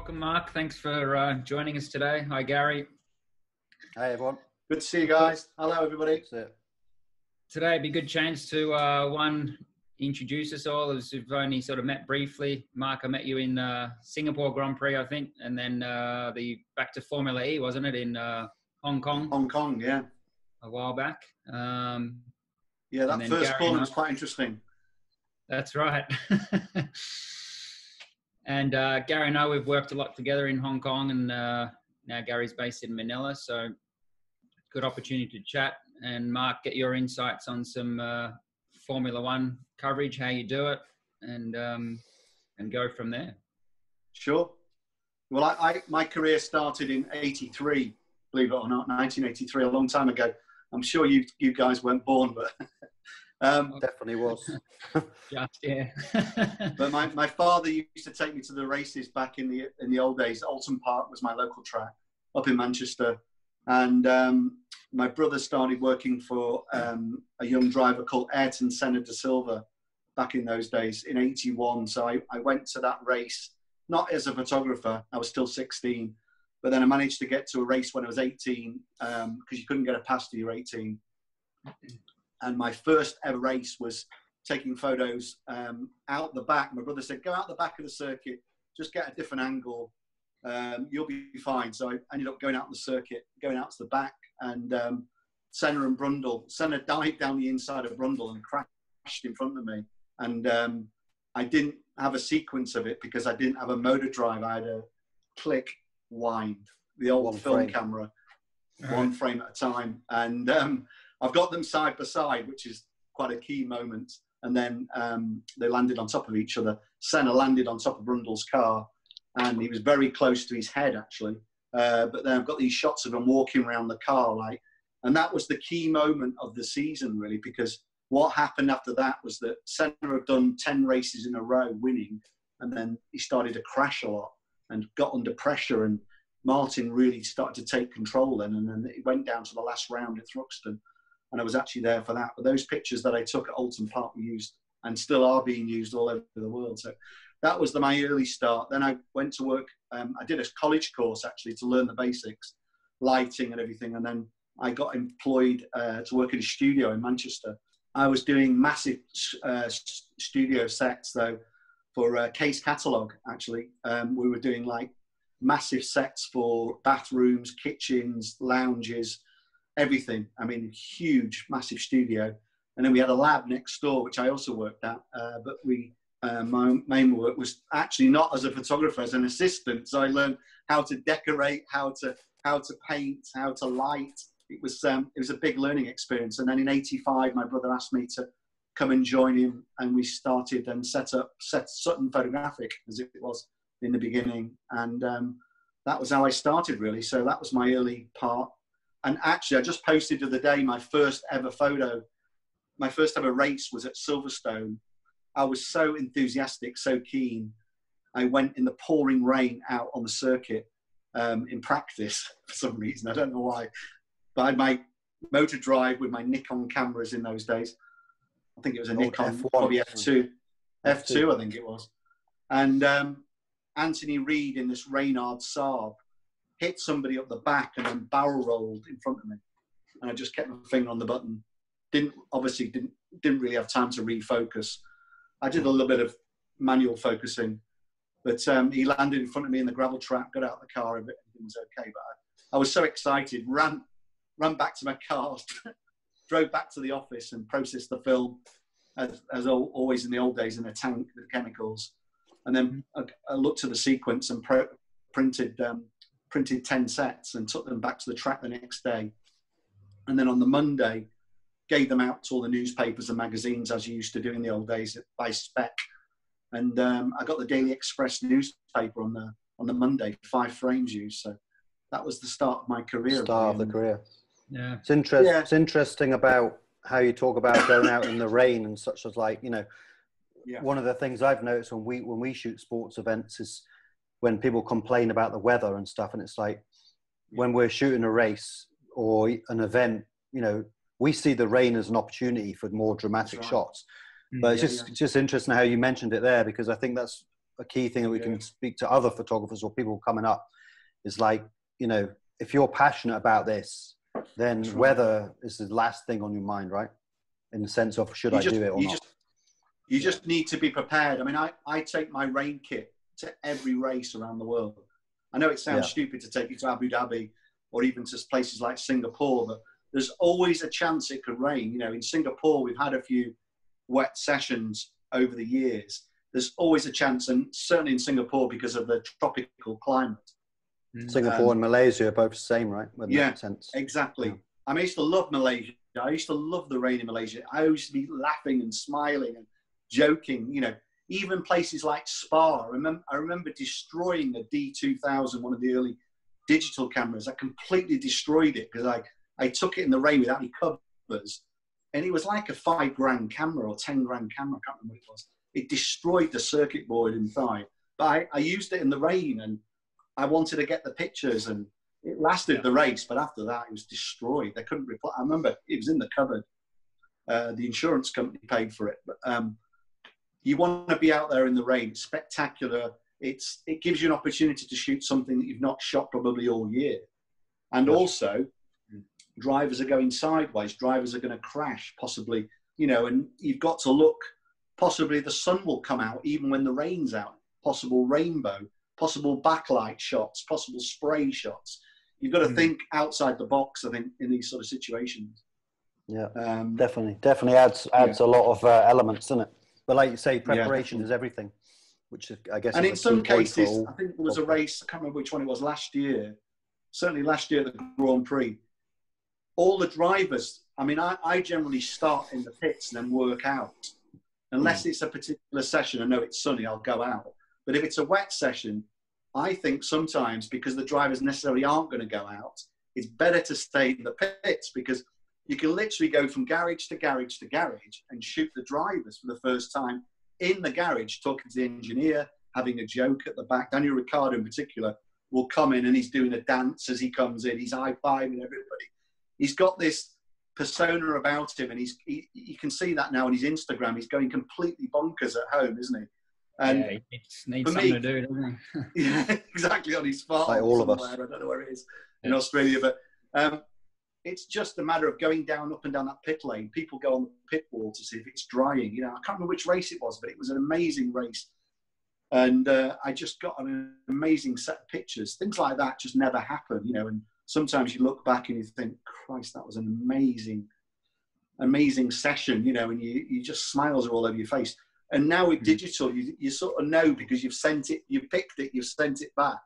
Welcome, Mark. Thanks for joining us today. Hi, Gary. Hey, everyone. Good to see you guys. Hello, everybody. Today would be a good chance to, introduce us all, as we've only sort of met briefly. Mark, I met you in Singapore Grand Prix, I think, and then back to Formula E, wasn't it, in Hong Kong? Hong Kong, yeah. A while back. Yeah, that first corner was quite interesting. That's right. And Gary and I, we've worked a lot together in Hong Kong, and now Gary's based in Manila, so good opportunity to chat. And Mark, get your insights on some Formula One coverage, how you do it, and go from there. Sure. Well, my career started in '83, believe it or not, 1983, a long time ago. I'm sure you guys weren't born, but definitely was. Just, yeah. But my father used to take me to the races back in the old days. Alton Park was my local track up in Manchester, and my brother started working for a young driver called Ayrton Senna da Silva back in those days in '81. So I went to that race not as a photographer. I was still 16. But then I managed to get to a race when I was 18 because you couldn't get a pass till you're 18. And my first ever race was taking photos out the back. My brother said, go out the back of the circuit, just get a different angle. You'll be fine. So I ended up going out the circuit, going out to the back. And Senna and Brundle. Senna dived down the inside of Brundle and crashed in front of me. And I didn't have a sequence of it because I didn't have a motor drive. I had a click wind, the old film camera, one frame at a time, and I've got them side by side, which is quite a key moment. And then they landed on top of each other. Senna landed on top of Brundle's car, and he was very close to his head actually. But then I've got these shots of him walking around the car, and that was the key moment of the season really, because what happened after that was that Senna had done 10 races in a row winning, and then he started to crash a lot and got under pressure, and Martin really started to take control then, and then it went down to the last round at Thruxton, and I was actually there for that. But those pictures that I took at Alton Park were used and still are being used all over the world. So that was my early start. Then I went to work, I did a college course actually to learn the basics, lighting and everything, and then I got employed to work in a studio in Manchester. I was doing massive studio sets though, for Case Catalogue, actually. We were doing like massive sets for bathrooms, kitchens, lounges, everything. I mean, huge, massive studio. And then we had a lab next door, which I also worked at. But my main work was actually not as a photographer, as an assistant. So I learned how to decorate, how to paint, how to light. It was a big learning experience. And then in '85, my brother asked me to come and join him, and we started and set Sutton Photographic, as it was in the beginning, and that was how I started really. So that was my early part. And actually I just posted the other day my first ever photo. My first ever race was at Silverstone. I was so enthusiastic, so keen. I went in the pouring rain out on the circuit in practice for some reason, I don't know why, but I had my motor drive with my Nikon cameras in those days. I think it was a Nikon, F1, probably F2. F2, I think it was. And Anthony Reid in this Reynard Saab hit somebody up the back and then barrel rolled in front of me. And I just kept my finger on the button. Didn't really have time to refocus. I did a little bit of manual focusing, but he landed in front of me in the gravel trap, got out of the car, everything was okay. But I was so excited, ran back to my car, drove back to the office and processed the film, as always in the old days, in a tank with chemicals. And then I looked at the sequence and printed 10 sets and took them back to the track the next day. And then on the Monday, gave them out to all the newspapers and magazines, as you used to do in the old days, by spec. And I got the Daily Express newspaper on the Monday, 5 frames used. So that was the start of my career. Start of the career. Yeah. It's interesting about how you talk about going out in the rain and such, as like, you know, one of the things I've noticed when we shoot sports events is when people complain about the weather and stuff, and it's like when we're shooting a race or an event, you know, we see the rain as an opportunity for more dramatic shots. But it's just interesting how you mentioned it there, because I think that's a key thing that we can speak to other photographers or people coming up is like, you know, if you're passionate about this, then weather is the last thing on your mind, right? In the sense of, should I do it or not? You just need to be prepared. I mean, I take my rain kit to every race around the world. I know it sounds stupid to take it to Abu Dhabi or even to places like Singapore, but there's always a chance it could rain. You know, in Singapore, we've had a few wet sessions over the years. There's always a chance, and certainly in Singapore because of the tropical climate. Singapore and Malaysia are both the same, right? Yeah, exactly. I mean, I used to love Malaysia. I used to love the rain in Malaysia. I used to be laughing and smiling and joking. You know, even places like Spa. I remember destroying a D2000, one of the early digital cameras. I completely destroyed it because I took it in the rain without any covers, and it was like a $5,000 camera or $10,000 camera. I can't remember what it was. It destroyed the circuit board inside. But I used it in the rain, and I wanted to get the pictures, and it lasted the race. But after that, it was destroyed. They couldn't reply. I remember it was in the cupboard. The insurance company paid for it. But you want to be out there in the rain. It's spectacular. It gives you an opportunity to shoot something that you've not shot probably all year. And also, drivers are going sideways. Drivers are going to crash, possibly, you know, and you've got to look. Possibly the sun will come out even when the rain's out. Possible rainbow, possible backlight shots, possible spray shots. You've got to think outside the box, I think, in these sort of situations. Yeah, definitely adds a lot of elements, doesn't it? But like you say, preparation is everything, which is, I guess. And in some cases, I think there was a race, I can't remember which one it was last year, certainly last year at the Grand Prix. All the drivers, I mean, I generally start in the pits and then work out. Unless it's a particular session, I know it's sunny, I'll go out. But if it's a wet session, I think sometimes, because the drivers necessarily aren't going to go out, it's better to stay in the pits, because you can literally go from garage to garage to garage and shoot the drivers for the first time in the garage, talking to the engineer, having a joke at the back. Daniel Ricciardo in particular will come in and he's doing a dance as he comes in. He's high-fiving everybody. He's got this persona about him, and you can see that now on his Instagram. He's going completely bonkers at home, isn't he? And he needs something to do, doesn't he? Yeah, exactly, on his farm like all of us. I don't know where it is in Australia, but it's just a matter of going up and down that pit lane. People go on the pit wall to see if it's drying. You know, I can't remember which race it was, but it was an amazing race, and I just got an amazing set of pictures. Things like that just never happen, you know. And sometimes you look back and you think, Christ, that was an amazing session, you know, and you just smiles are all over your face. And now with digital, you sort of know, because you've sent it, you've picked it, you've sent it back,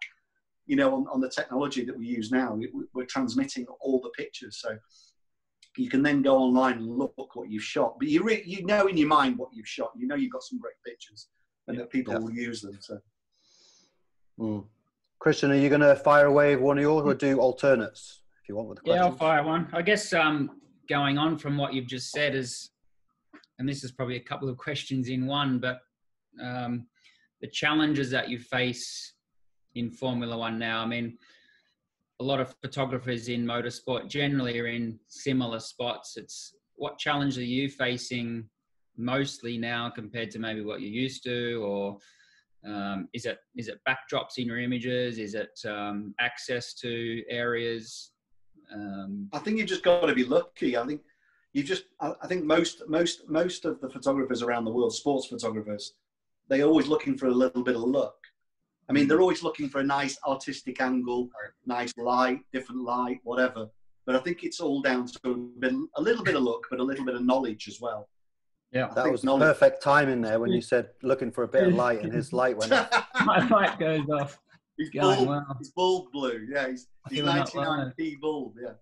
you know, on the technology that we use now. We're transmitting all the pictures. So you can then go online and look what you've shot. But you know in your mind what you've shot. You know you've got some great pictures and that people will use them. So. Christian, are you going to fire away with one of yours, or do alternates if you want with the questions? Yeah, I'll fire one. I guess going on from what you've just said is, and this is probably a couple of questions in one, but the challenges that you face in Formula One now. I mean, a lot of photographers in motorsport generally are in similar spots. It's what challenge are you facing mostly now compared to maybe what you used to, or is it backdrops in your images? Is it access to areas? I think you've just got to be lucky. I think most of the photographers around the world, sports photographers, they're always looking for a little bit of luck. I mean, they're always looking for a nice artistic angle, nice light, different light, whatever. But I think it's all down to a little bit of luck, but a little bit of knowledge as well. Yeah, that was perfect timing there when you said looking for a bit of light, and his light went off. My light goes off. His bulb blew. Yeah, he's 99p bulb. Yeah.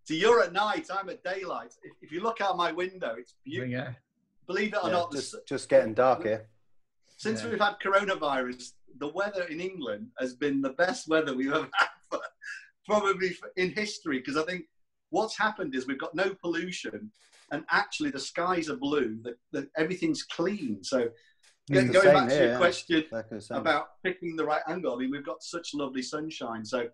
So you're at night, I'm at daylight. If you look out my window, it's beautiful. Believe it or not, just getting dark here. Since we've had coronavirus, the weather in England has been the best weather we've ever had, probably in history. Because I think what's happened is we've got no pollution, and actually the skies are blue. That everything's clean. So going back to your question about picking the right angle, I mean, we've got such lovely sunshine. So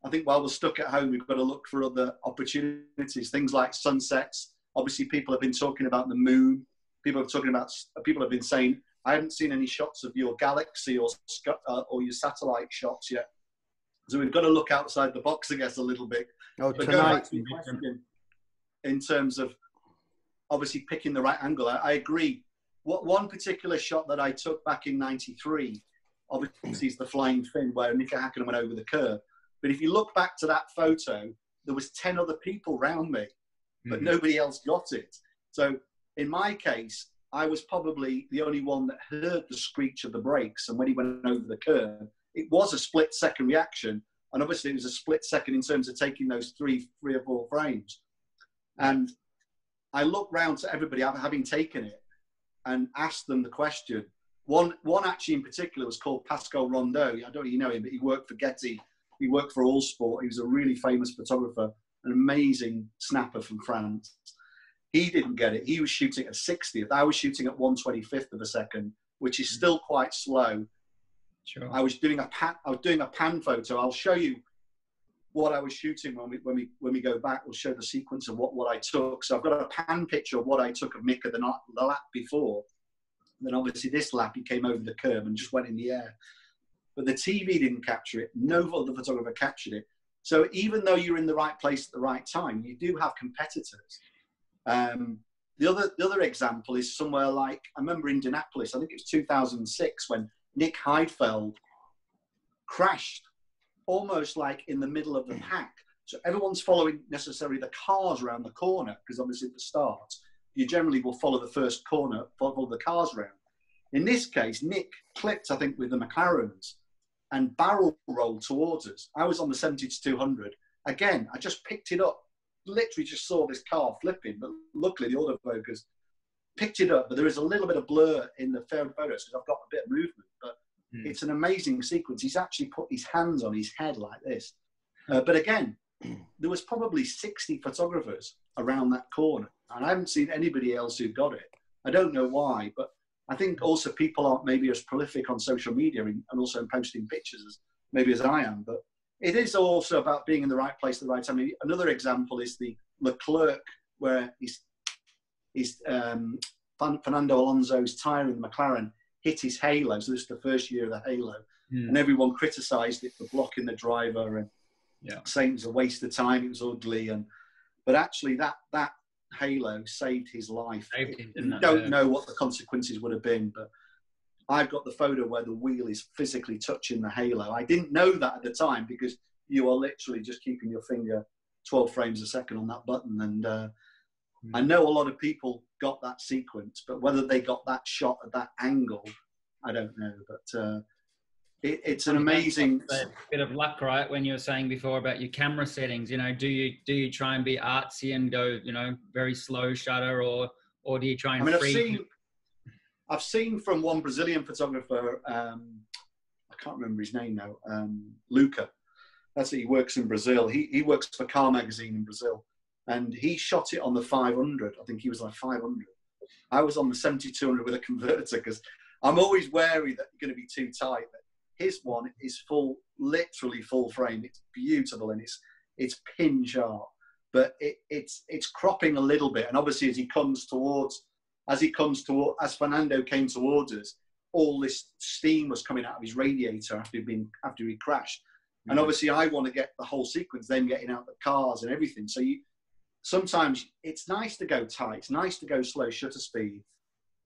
I think while we're stuck at home, we've got to look for other opportunities. Things like sunsets. Obviously, people have been talking about the moon. People have been saying I haven't seen any shots of your Galaxy or your satellite shots yet. So we've got to look outside the box, I guess, a little bit. Oh, but tonight. going back to your question, in terms of obviously picking the right angle, I agree. One particular shot that I took back in '93, obviously, is the flying fin where Mika Häkkinen went over the curb. But if you look back to that photo, there was 10 other people around me, but nobody else got it. So in my case, I was probably the only one that heard the screech of the brakes. And when he went over the curb, it was a split-second reaction. And obviously, it was a split second in terms of taking those three or four frames. And I looked round to everybody, having taken it, and asked them the question. One actually in particular was called Pascal Rondeau. I don't know if you know him, but he worked for Getty. He worked for All Sport. He was a really famous photographer, an amazing snapper from France. He didn't get it. He was shooting at 60th. I was shooting at 1/25th of a second, which is still quite slow. Sure. I was doing a pan photo. I'll show you what I was shooting when we go back. We'll show the sequence of what I took. So I've got a pan picture of what I took of Mika the lap before. And then obviously this lap, he came over the curb and just went in the air. But the TV didn't capture it. No other photographer captured it. So even though you're in the right place at the right time, you do have competitors. The other example is somewhere like, I remember Indianapolis, I think it was 2006, when Nick Heidfeld crashed almost like in the middle of the pack. So everyone's following necessarily the cars around the corner, because obviously at the start, you generally will follow the first corner, follow the cars around. In this case, Nick clipped, I think, with the McLarens and barrel rolled towards us. I was on the 70-200. Again, I just picked it up, literally just saw this car flipping, but luckily the autofocus picked it up. But there is a little bit of blur in the photos because I've got a bit of movement, but it's an amazing sequence. He's actually put his hands on his head like this. But again, there was probably 60 photographers around that corner, and I haven't seen anybody else who got it. I don't know why, but I think also people aren't maybe as prolific on social media and also in posting pictures as I am. But it is also about being in the right place at the right time. Another example is the Leclerc, where Fernando Alonso's tyre in the McLaren hit his halo. So this is the first year of the halo. And everyone criticised it for blocking the driver and saying it was a waste of time, it was ugly. But actually that halo saved his life. You don't know what the consequences would have been, but I've got the photo where the wheel is physically touching the halo. I didn't know that at the time because you are literally just keeping your finger 12 frames a second on that button. And I know a lot of people got that sequence, but whether they got that shot at that angle, I don't know. But it's an amazing bit of luck, right? When you were saying before about your camera settings, do you try and be artsy and go, very slow shutter, or do you try and I've seen from one Brazilian photographer, I can't remember his name now, Luca. That's it. He works in Brazil. He works for Car Magazine in Brazil, and he shot it on the 500. I think he was like 500. I was on the 70-200 with a converter because I'm always wary that you're going to be too tight. But his one is literally full frame. It's beautiful and it's pin sharp, but it's cropping a little bit. And obviously, as Fernando came towards us, all this steam was coming out of his radiator after he crashed. And obviously, I want to get the whole sequence, them getting out the cars and everything. So sometimes it's nice to go tight, it's nice to go slow shutter speed,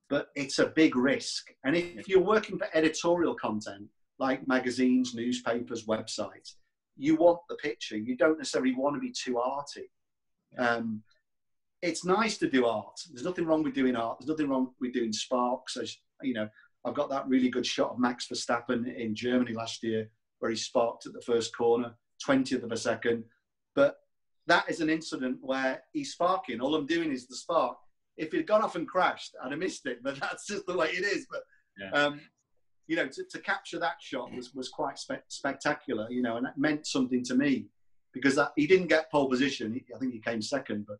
but it's a big risk. And if you're working for editorial content, like magazines, newspapers, websites, you want the picture. You don't necessarily want to be too arty. It's nice to do art. There's nothing wrong with doing art. There's nothing wrong with doing sparks. As I've got that really good shot of Max Verstappen in Germany last year where he sparked at the first corner, 20th of a second. But that is an incident where he's sparking. All I'm doing is the spark. If he'd gone off and crashed, I'd have missed it. But that's just the way it is. But to capture that shot was quite spectacular. And that meant something to me because he didn't get pole position. I think he came second, but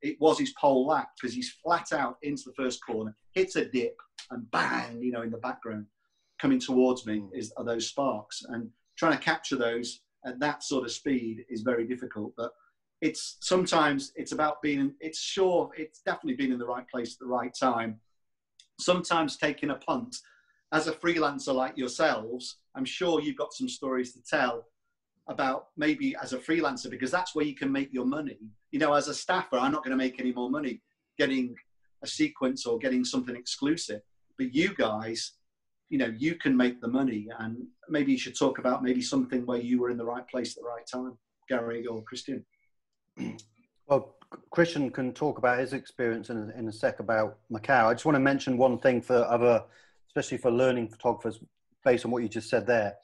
it was his pole lap because he's flat out into the first corner, hits a dip, and bang, in the background coming towards me are those sparks. And trying to capture those at that sort of speed is very difficult. But sometimes it's about it's definitely being in the right place at the right time. sometimes taking a punt. As a freelancer like yourselves, I'm sure you've got some stories to tell about maybe as a freelancer, because that's where you can make your money. You know, as a staffer, I'm not going to make any more money getting a sequence or getting something exclusive. But you guys, you know, you can make the money. And maybe you should talk about maybe something where you were in the right place at the right time, Gary or Christian. Well, Christian can talk about his experience in a sec about Macau. I just want to mention one thing for other, especially for learning photographers, based on what you just said there.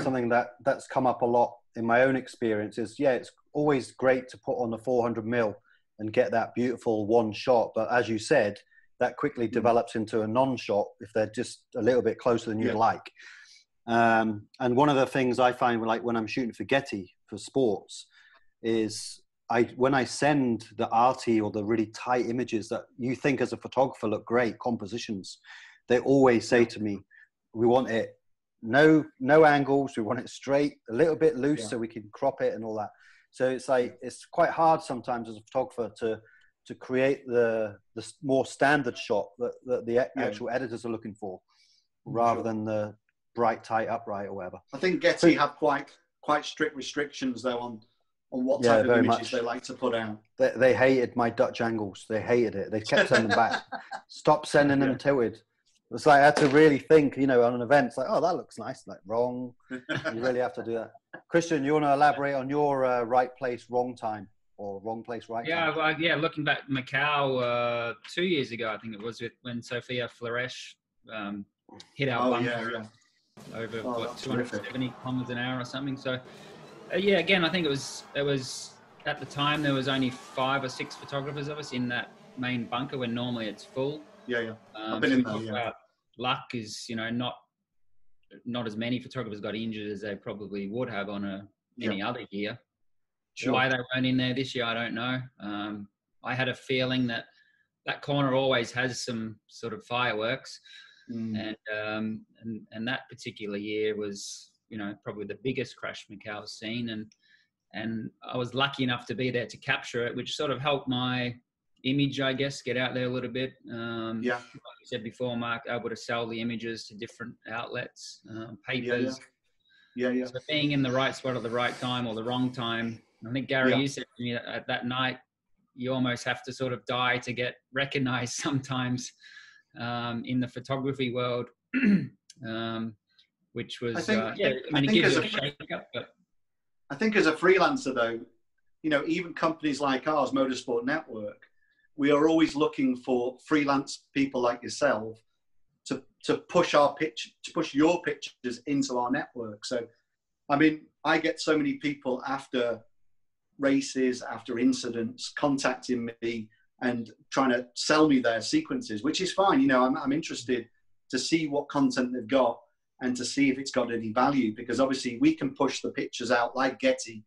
Something that's come up a lot in my own experience is, it's always great to put on the 400mm and get that beautiful one shot. But as you said, that quickly develops into a non-shot if they're just a little bit closer than you'd like. And one of the things I find, like when I'm shooting for Getty for sports, is when I send the arty or the really tight images that you think as a photographer look great, compositions, they always say to me, we want it no angles, we want it straight, a little bit loose so we can crop it and all that. So it's like, it's quite hard sometimes as a photographer to create the more standard shot that the actual editors are looking for, rather than the bright, tight, upright or whatever. I think Getty have quite strict restrictions though on what type of images they like to put out. They hated my Dutch angles. They hated it. They kept sending them back. Stop sending them tilted. It's like I had to really think, you know, on an event. It's like, oh, that looks nice. Like, wrong. You really have to do that. Christian, you want to elaborate on your right place, wrong time, or wrong place, right time? Looking back, Macau 2 years ago, I think it was, when Sophia Flores hit our bunker over 270 kilometers an hour or something. So, again, I think it was at the time there was only 5 or 6 photographers of us in that main bunker when normally it's full. I've been in there. Luck is, you know, not as many photographers got injured as they probably would have on any other year. Sure. Why they weren't in there this year, I don't know. I had a feeling that corner always has some sort of fireworks, and that particular year was, you know, probably the biggest crash Macau's seen, and I was lucky enough to be there to capture it, which sort of helped my image, I guess, get out there a little bit. Like you said before, Mark, able to sell the images to different outlets, papers. So being in the right spot at the right time or the wrong time. I think, Gary, you said to me at that night, you almost have to sort of die to get recognized sometimes in the photography world, which was, it gives you a shake-up. But I think as a freelancer, though, you know, even companies like ours, Motorsport Network, we are always looking for freelance people like yourself to push your pictures into our network. So, I mean, I get so many people after races, after incidents, contacting me and trying to sell me their sequences, which is fine. You know, I'm interested to see what content they've got and to see if it's got any value, because obviously we can push the pictures out like Getty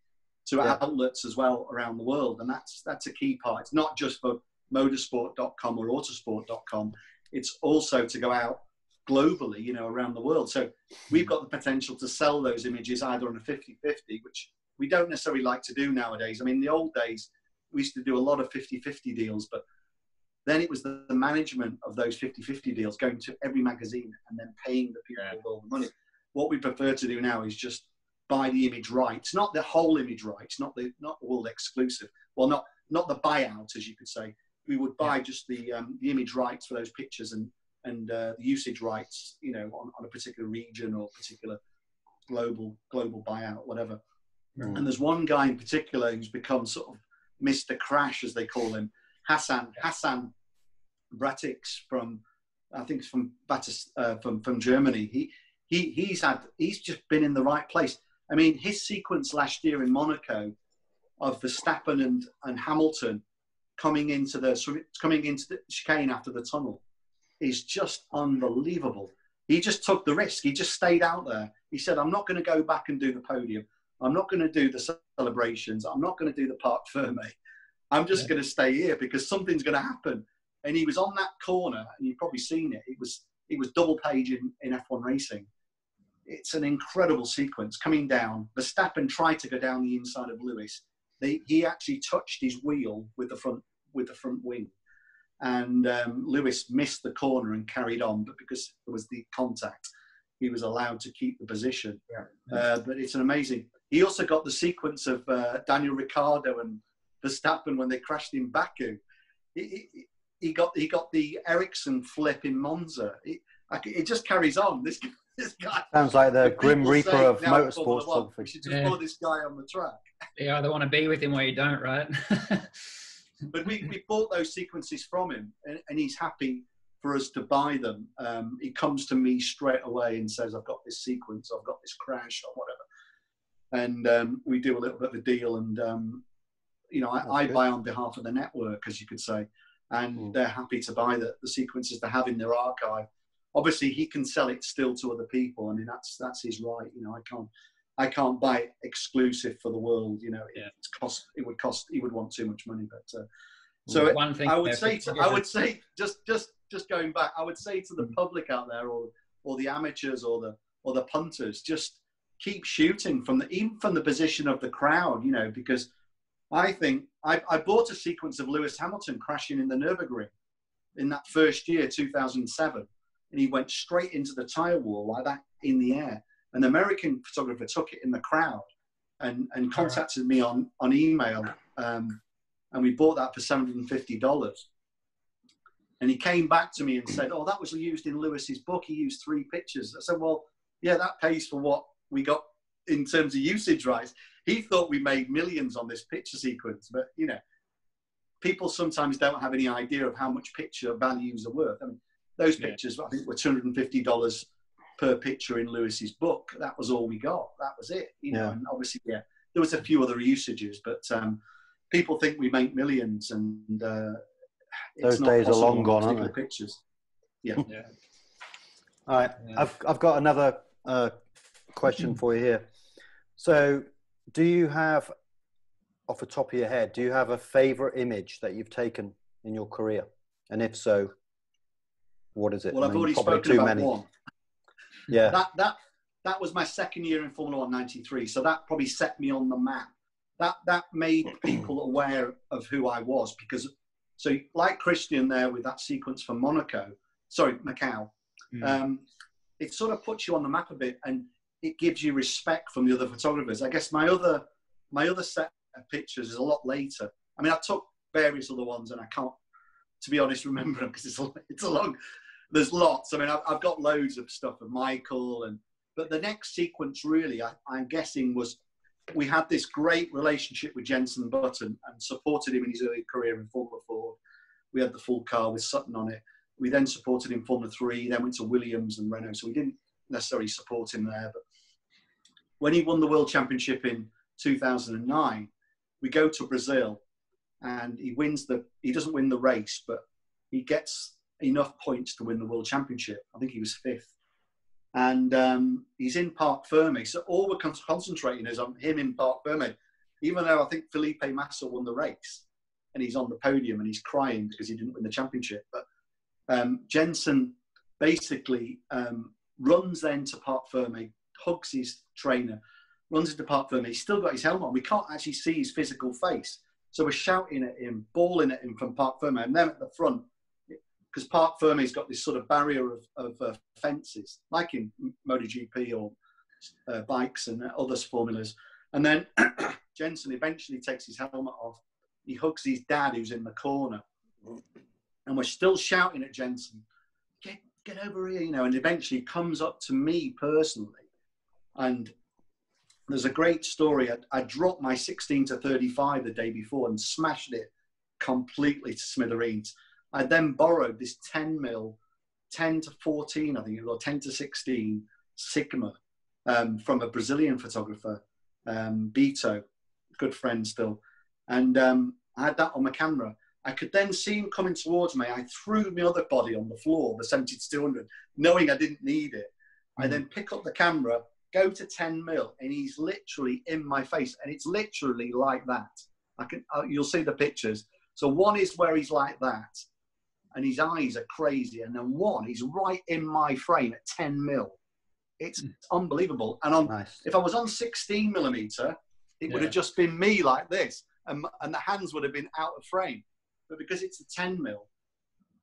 to outlets as well around the world. And that's a key part. It's not just for motorsport.com or autosport.com. It's also to go out globally, you know, around the world. So we've got the potential to sell those images either on a 50-50, which we don't necessarily like to do nowadays. I mean, in the old days, we used to do a lot of 50-50 deals, but then it was the management of those 50-50 deals going to every magazine and then paying the people all the money. What we prefer to do now is just buy the image rights, not the whole image rights, not the world exclusive. Well, not the buyout, as you could say. We would buy just the image rights for those pictures and the usage rights, you know, on a particular region or particular global buyout, whatever. And there's one guy in particular who's become sort of Mr. Crash, as they call him, Hassan Bratix from Bottas, from Germany. He's just been in the right place. I mean, his sequence last year in Monaco of Verstappen and Hamilton coming into the chicane after the tunnel is just unbelievable. He just took the risk. He just stayed out there. He said, I'm not going to go back and do the podium. I'm not going to do the celebrations. I'm not going to do the Parc Ferme. I'm just going to stay here because something's going to happen. And he was on that corner, and you've probably seen it. It was double page in F1 racing. It's an incredible sequence coming down. Verstappen tried to go down the inside of Lewis. He actually touched his wheel with the front wing. and Lewis missed the corner and carried on, but because there was the contact, he was allowed to keep the position. But it's an amazing. He also got the sequence of Daniel Ricciardo and Verstappen when they crashed in Baku. He got the Ericsson flip in Monza. It just carries on. This guy sounds like the Grim Reaper of motorsports. We should just follow this guy on the track. You either want to be with him or you don't, right? But we bought those sequences from him, and he's happy for us to buy them. He comes to me straight away and says, I've got this sequence, I've got this crash or whatever. And we do a little bit of a deal, and I buy on behalf of the network, as you could say, and they're happy to buy the sequences to have in their archive. Obviously, he can sell it still to other people. I mean, that's his right. I can't buy it exclusive for the world. He would want too much money. But so one thing I would say, just going back, I would say to the public out there, or the amateurs, or the punters, just keep shooting even from the position of the crowd. Because I think I bought a sequence of Lewis Hamilton crashing in the Nürburgring in that first year, 2007. And he went straight into the tyre wall like that in the air. An American photographer took it in the crowd and contacted me on email. And we bought that for $750. And he came back to me and said, oh, that was used in Lewis's book. He used 3 pictures. I said, well, yeah, that pays for what we got in terms of usage rights. He thought we made millions on this picture sequence. But, people sometimes don't have any idea of how much picture values are worth. I mean, those pictures, I think, were $250 per picture in Lewis's book. That was all we got. That was it. And obviously, there was a few other usages, but people think we make millions, and those days are long gone, aren't they? Pictures. Yeah. All right. I've got another question for you here. So, do you have, off the top of your head, do you have a favorite image that you've taken in your career? And if so, what is it? Well, I've already spoken about one. Yeah. That was my second year in Formula 1, 93. So that probably set me on the map. That made people aware of who I was, because, so like Christian there with that sequence from Macau, it sort of puts you on the map a bit, and it gives you respect from the other photographers. I guess my other set of pictures is a lot later. I mean, I took various other ones, and I can't, to be honest, remember them, because it's a long. There's lots. I mean, I've got loads of stuff of Michael, but the next sequence really, I'm guessing, was we had this great relationship with Jenson Button and supported him in his early career in Formula 4. We had the full car with Sutton on it. We then supported him in Formula 3, then went to Williams and Renault, so we didn't necessarily support him there. But when he won the World Championship in 2009, we go to Brazil, and he doesn't win the race, but he gets enough points to win the World Championship. I think he was 5th. And he's in Parc Ferme. So all we're concentrating is on him in Parc Ferme, even though I think Felipe Massa won the race, and he's on the podium and he's crying because he didn't win the championship. But Jenson basically runs then to Parc Ferme, hugs his trainer, runs into Parc Ferme. He's still got his helmet on. We can't actually see his physical face. So we're shouting at him, bawling at him from Parc Ferme. And then at the front, because Parc Ferme's got this sort of barrier of fences, like in MotoGP or bikes and other formulas. And then Jenson eventually takes his helmet off. He hugs his dad, who's in the corner. And we're still shouting at Jenson, get over here, and eventually comes up to me personally. And there's a great story. I dropped my 16 to 35 the day before and smashed it completely to smithereens. I then borrowed this 10 to 14, I think it was, or 10 to 16 Sigma from a Brazilian photographer, Bito, good friend still. And I had that on my camera. I could then see him coming towards me. I threw my other body on the floor, the 70-200, knowing I didn't need it. I then pick up the camera, go to 10 mil, and he's literally in my face. And it's literally like that. You'll see the pictures. So one is where he's like that, and his eyes are crazy. And then one, he's right in my frame at 10 mil. It's unbelievable. And if I was on 16 millimeter, it would have just been me like this, and the hands would have been out of frame. But because it's a 10 mil,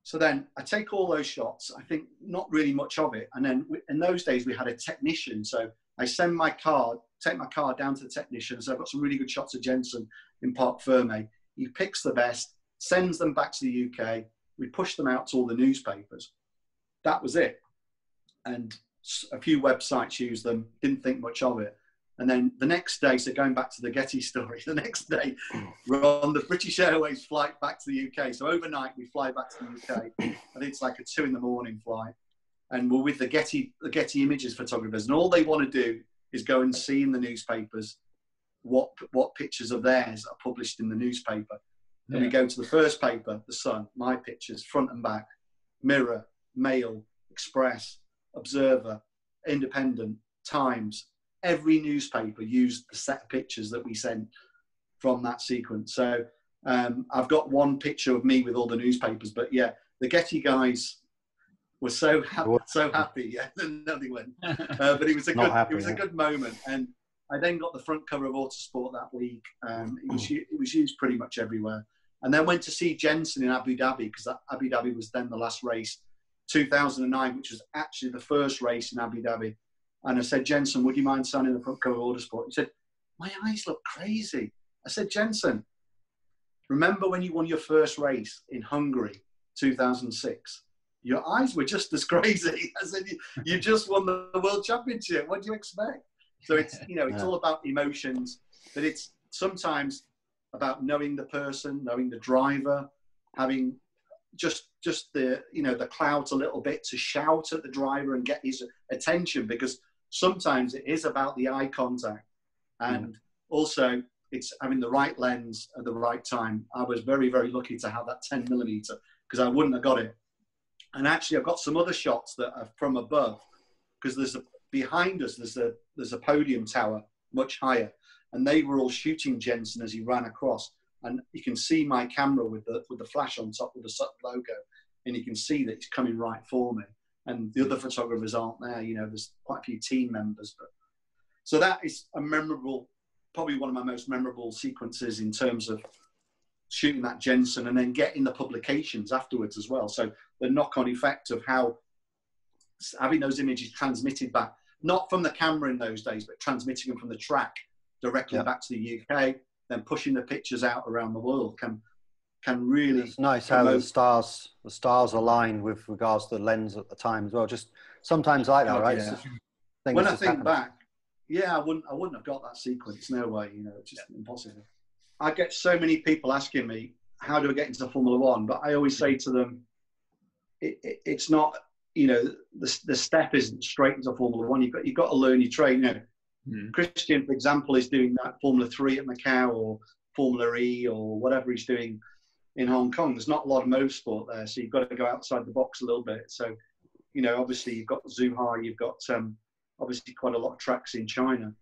So then I take all those shots. I think not really much of it. And then in those days we had a technician. So I send my card, take my card down to the technician. So I've got some really good shots of Jensen in Parc Fermé. He picks the best, sends them back to the UK. We push them out to all the newspapers. That was it. And a few websites used them, didn't think much of it. And then the next day, so going back to the Getty story, the next day we're on the British Airways flight back to the UK. So overnight we fly back to the UK. I think it's like a 2 a.m. flight. And we're with the Getty Images photographers. And all they want to do is go and see in the newspapers what pictures of theirs are published in the newspaper. Yeah. And we go to the first paper, The Sun, my pictures, front and back, Mirror, Mail, Express, Observer, Independent, Times. Every newspaper used the set of pictures that we sent from that sequence. So I've got one picture of me with all the newspapers, but yeah, the Getty guys were so happy. Yeah, nothing went. But it was a good moment. And I then got the front cover of Autosport that week. It was used pretty much everywhere. And then went to see Jensen in Abu Dhabi, because Abu Dhabi was then the last race, 2009, which was actually the first race in Abu Dhabi. And I said, Jensen, would you mind signing the front cover of Autosport? He said, my eyes look crazy. I said, Jensen, remember when you won your first race in Hungary, 2006? Your eyes were just as crazy. I said, you just won the World Championship. What do you expect? So it's, it's all about emotions, but it's sometimes about knowing the person, knowing the driver, having just the, the clout a little bit to shout at the driver and get his attention, because sometimes it is about the eye contact, and also it's having the right lens at the right time. I was very, very lucky to have that 10mm, because I wouldn't have got it. And actually I've got some other shots that are from above, because behind us there's a podium tower much higher, and they were all shooting Jensen as he ran across. And you can see my camera with the flash on top with the Sutton logo, and you can see that it's coming right for me. And the other photographers aren't there. There's quite a few team members. So that is probably one of my most memorable sequences in terms of shooting that Jensen and then getting the publications afterwards as well. So the knock-on effect of how having those images transmitted back, not from the camera in those days, but transmitting them from the track directly back to the UK, then pushing the pictures out around the world can really. It's nice how the stars align with regards to the lens at the time as well. Just sometimes like that, right? Yeah. When I think back, I wouldn't have got that sequence. No way, it's just impossible. I get so many people asking me, how do I get into Formula One? But I always say to them, it's not, the step isn't straight into Formula One. You've got to learn your trade. Christian, for example, is doing that Formula 3 at Macau or Formula E or whatever he's doing in Hong Kong. There's not a lot of motorsport there, so you've got to go outside the box a little bit. So, obviously you've got Zhuhai, you've got obviously quite a lot of tracks in China.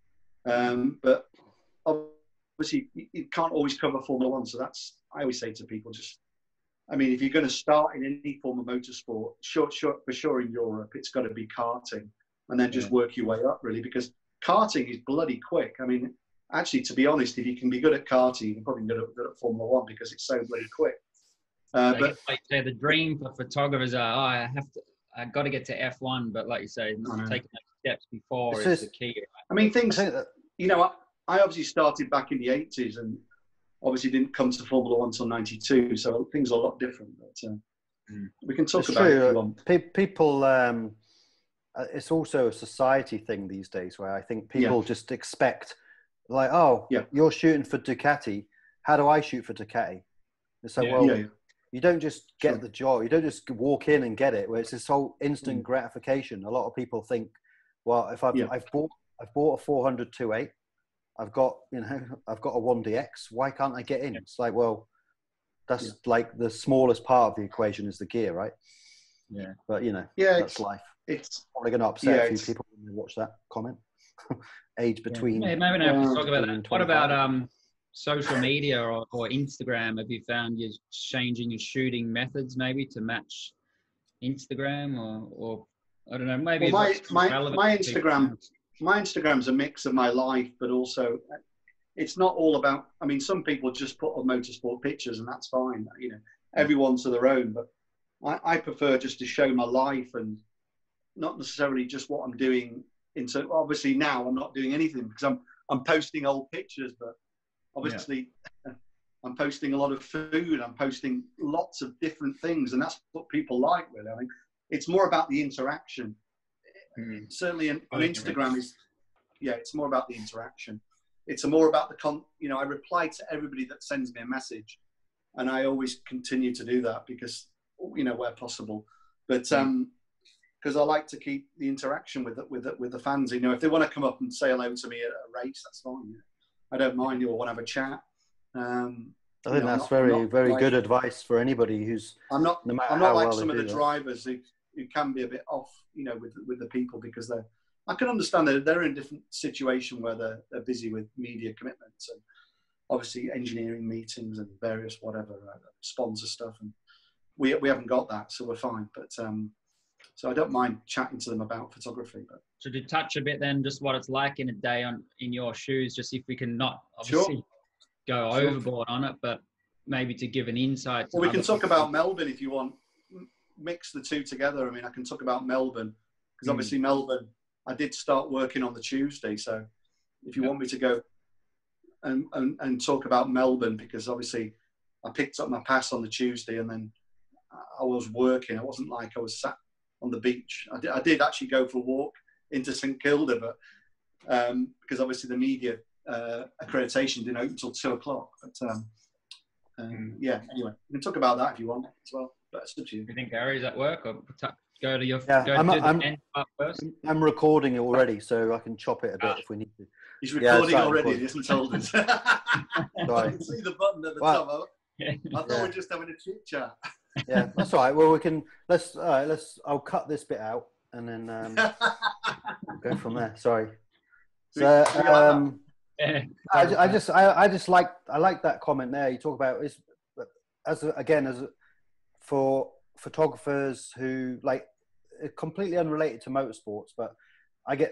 But obviously you can't always cover Formula One. So I always say to people, if you're going to start in any form of motorsport, for sure in Europe, it's got to be karting, and then just work your way up, really, because karting is bloody quick. Actually, to be honest, if you can be good at karting, you can probably be good at Formula One, because it's so bloody quick. But like you say, the dream for photographers are, I've got to get to F1, but like you say, taking those steps before is the key. Right? I obviously started back in the 80s and obviously didn't come to Formula One until 92, so things are a lot different. But we can talk about it if you want. People, it's also a society thing these days, where I think people just expect, like, you're shooting for Ducati, how do I shoot for Ducati? It's like, you don't just get the job, you don't just walk in and get it, where it's this whole instant gratification. A lot of people think, well, if I've bought a 400 2.8, I've got a 1DX, why can't I get in? It's like, well, that's like the smallest part of the equation is the gear, right? Yeah. But that's life. It's probably going to upset a few people when they watch that comment. Age between. Maybe not have to talk about that. What about social media or Instagram? Have you found you're changing your shooting methods maybe to match Instagram or I don't know, maybe my Instagram's a mix of my life, but also it's not all about, some people just put up motorsport pictures and that's fine. Everyone's to their own, but I prefer just to show my life and not necessarily just what I'm doing. Obviously now I'm not doing anything because I'm posting old pictures, but obviously I'm posting a lot of food. I'm posting lots of different things, and that's what people like, really. I mean, it's more about the interaction. Certainly on Instagram it's more about the interaction. It's more about I reply to everybody that sends me a message, and I always continue to do that because, where possible. But because I like to keep the interaction with the fans. If they want to come up and say hello to me at a race, that's fine. I don't mind. You want to have a chat. I think that's very good advice for anybody who's. I'm not no matter I'm not how like well some of the drivers who can be a bit off, with the people, because I can understand that they're in a different situation where they're busy with media commitments and obviously engineering meetings and various sponsor stuff, and we haven't got that, so we're fine. But so I don't mind chatting to them about photography. But so to touch a bit then, just what it's like in a day in your shoes, just if we can not obviously go overboard on it, but maybe to give an insight. Well, we can talk about Melbourne if you want. Mix the two together. I mean, I can talk about Melbourne because obviously Melbourne, I did start working on the Tuesday. So if you want me to go and talk about Melbourne, because obviously I picked up my pass on the Tuesday and then I was working. It wasn't like I was sat on the beach. I did actually go for a walk into St Kilda, but because obviously the media accreditation didn't open until 2:00. But anyway, we can talk about that if you want as well. But it's up to you. You think Gary's at work, or go to your? First? I'm recording it already, so I can chop it a bit if we need to. He's recording already. He hasn't told us. I can see the button at the top. I thought we were just having a chit chat. Yeah, that's all right. Well, we can. Let's. I'll cut this bit out and then go from there. Sorry. So I like that comment there. You talk about for photographers who completely unrelated to motorsports, but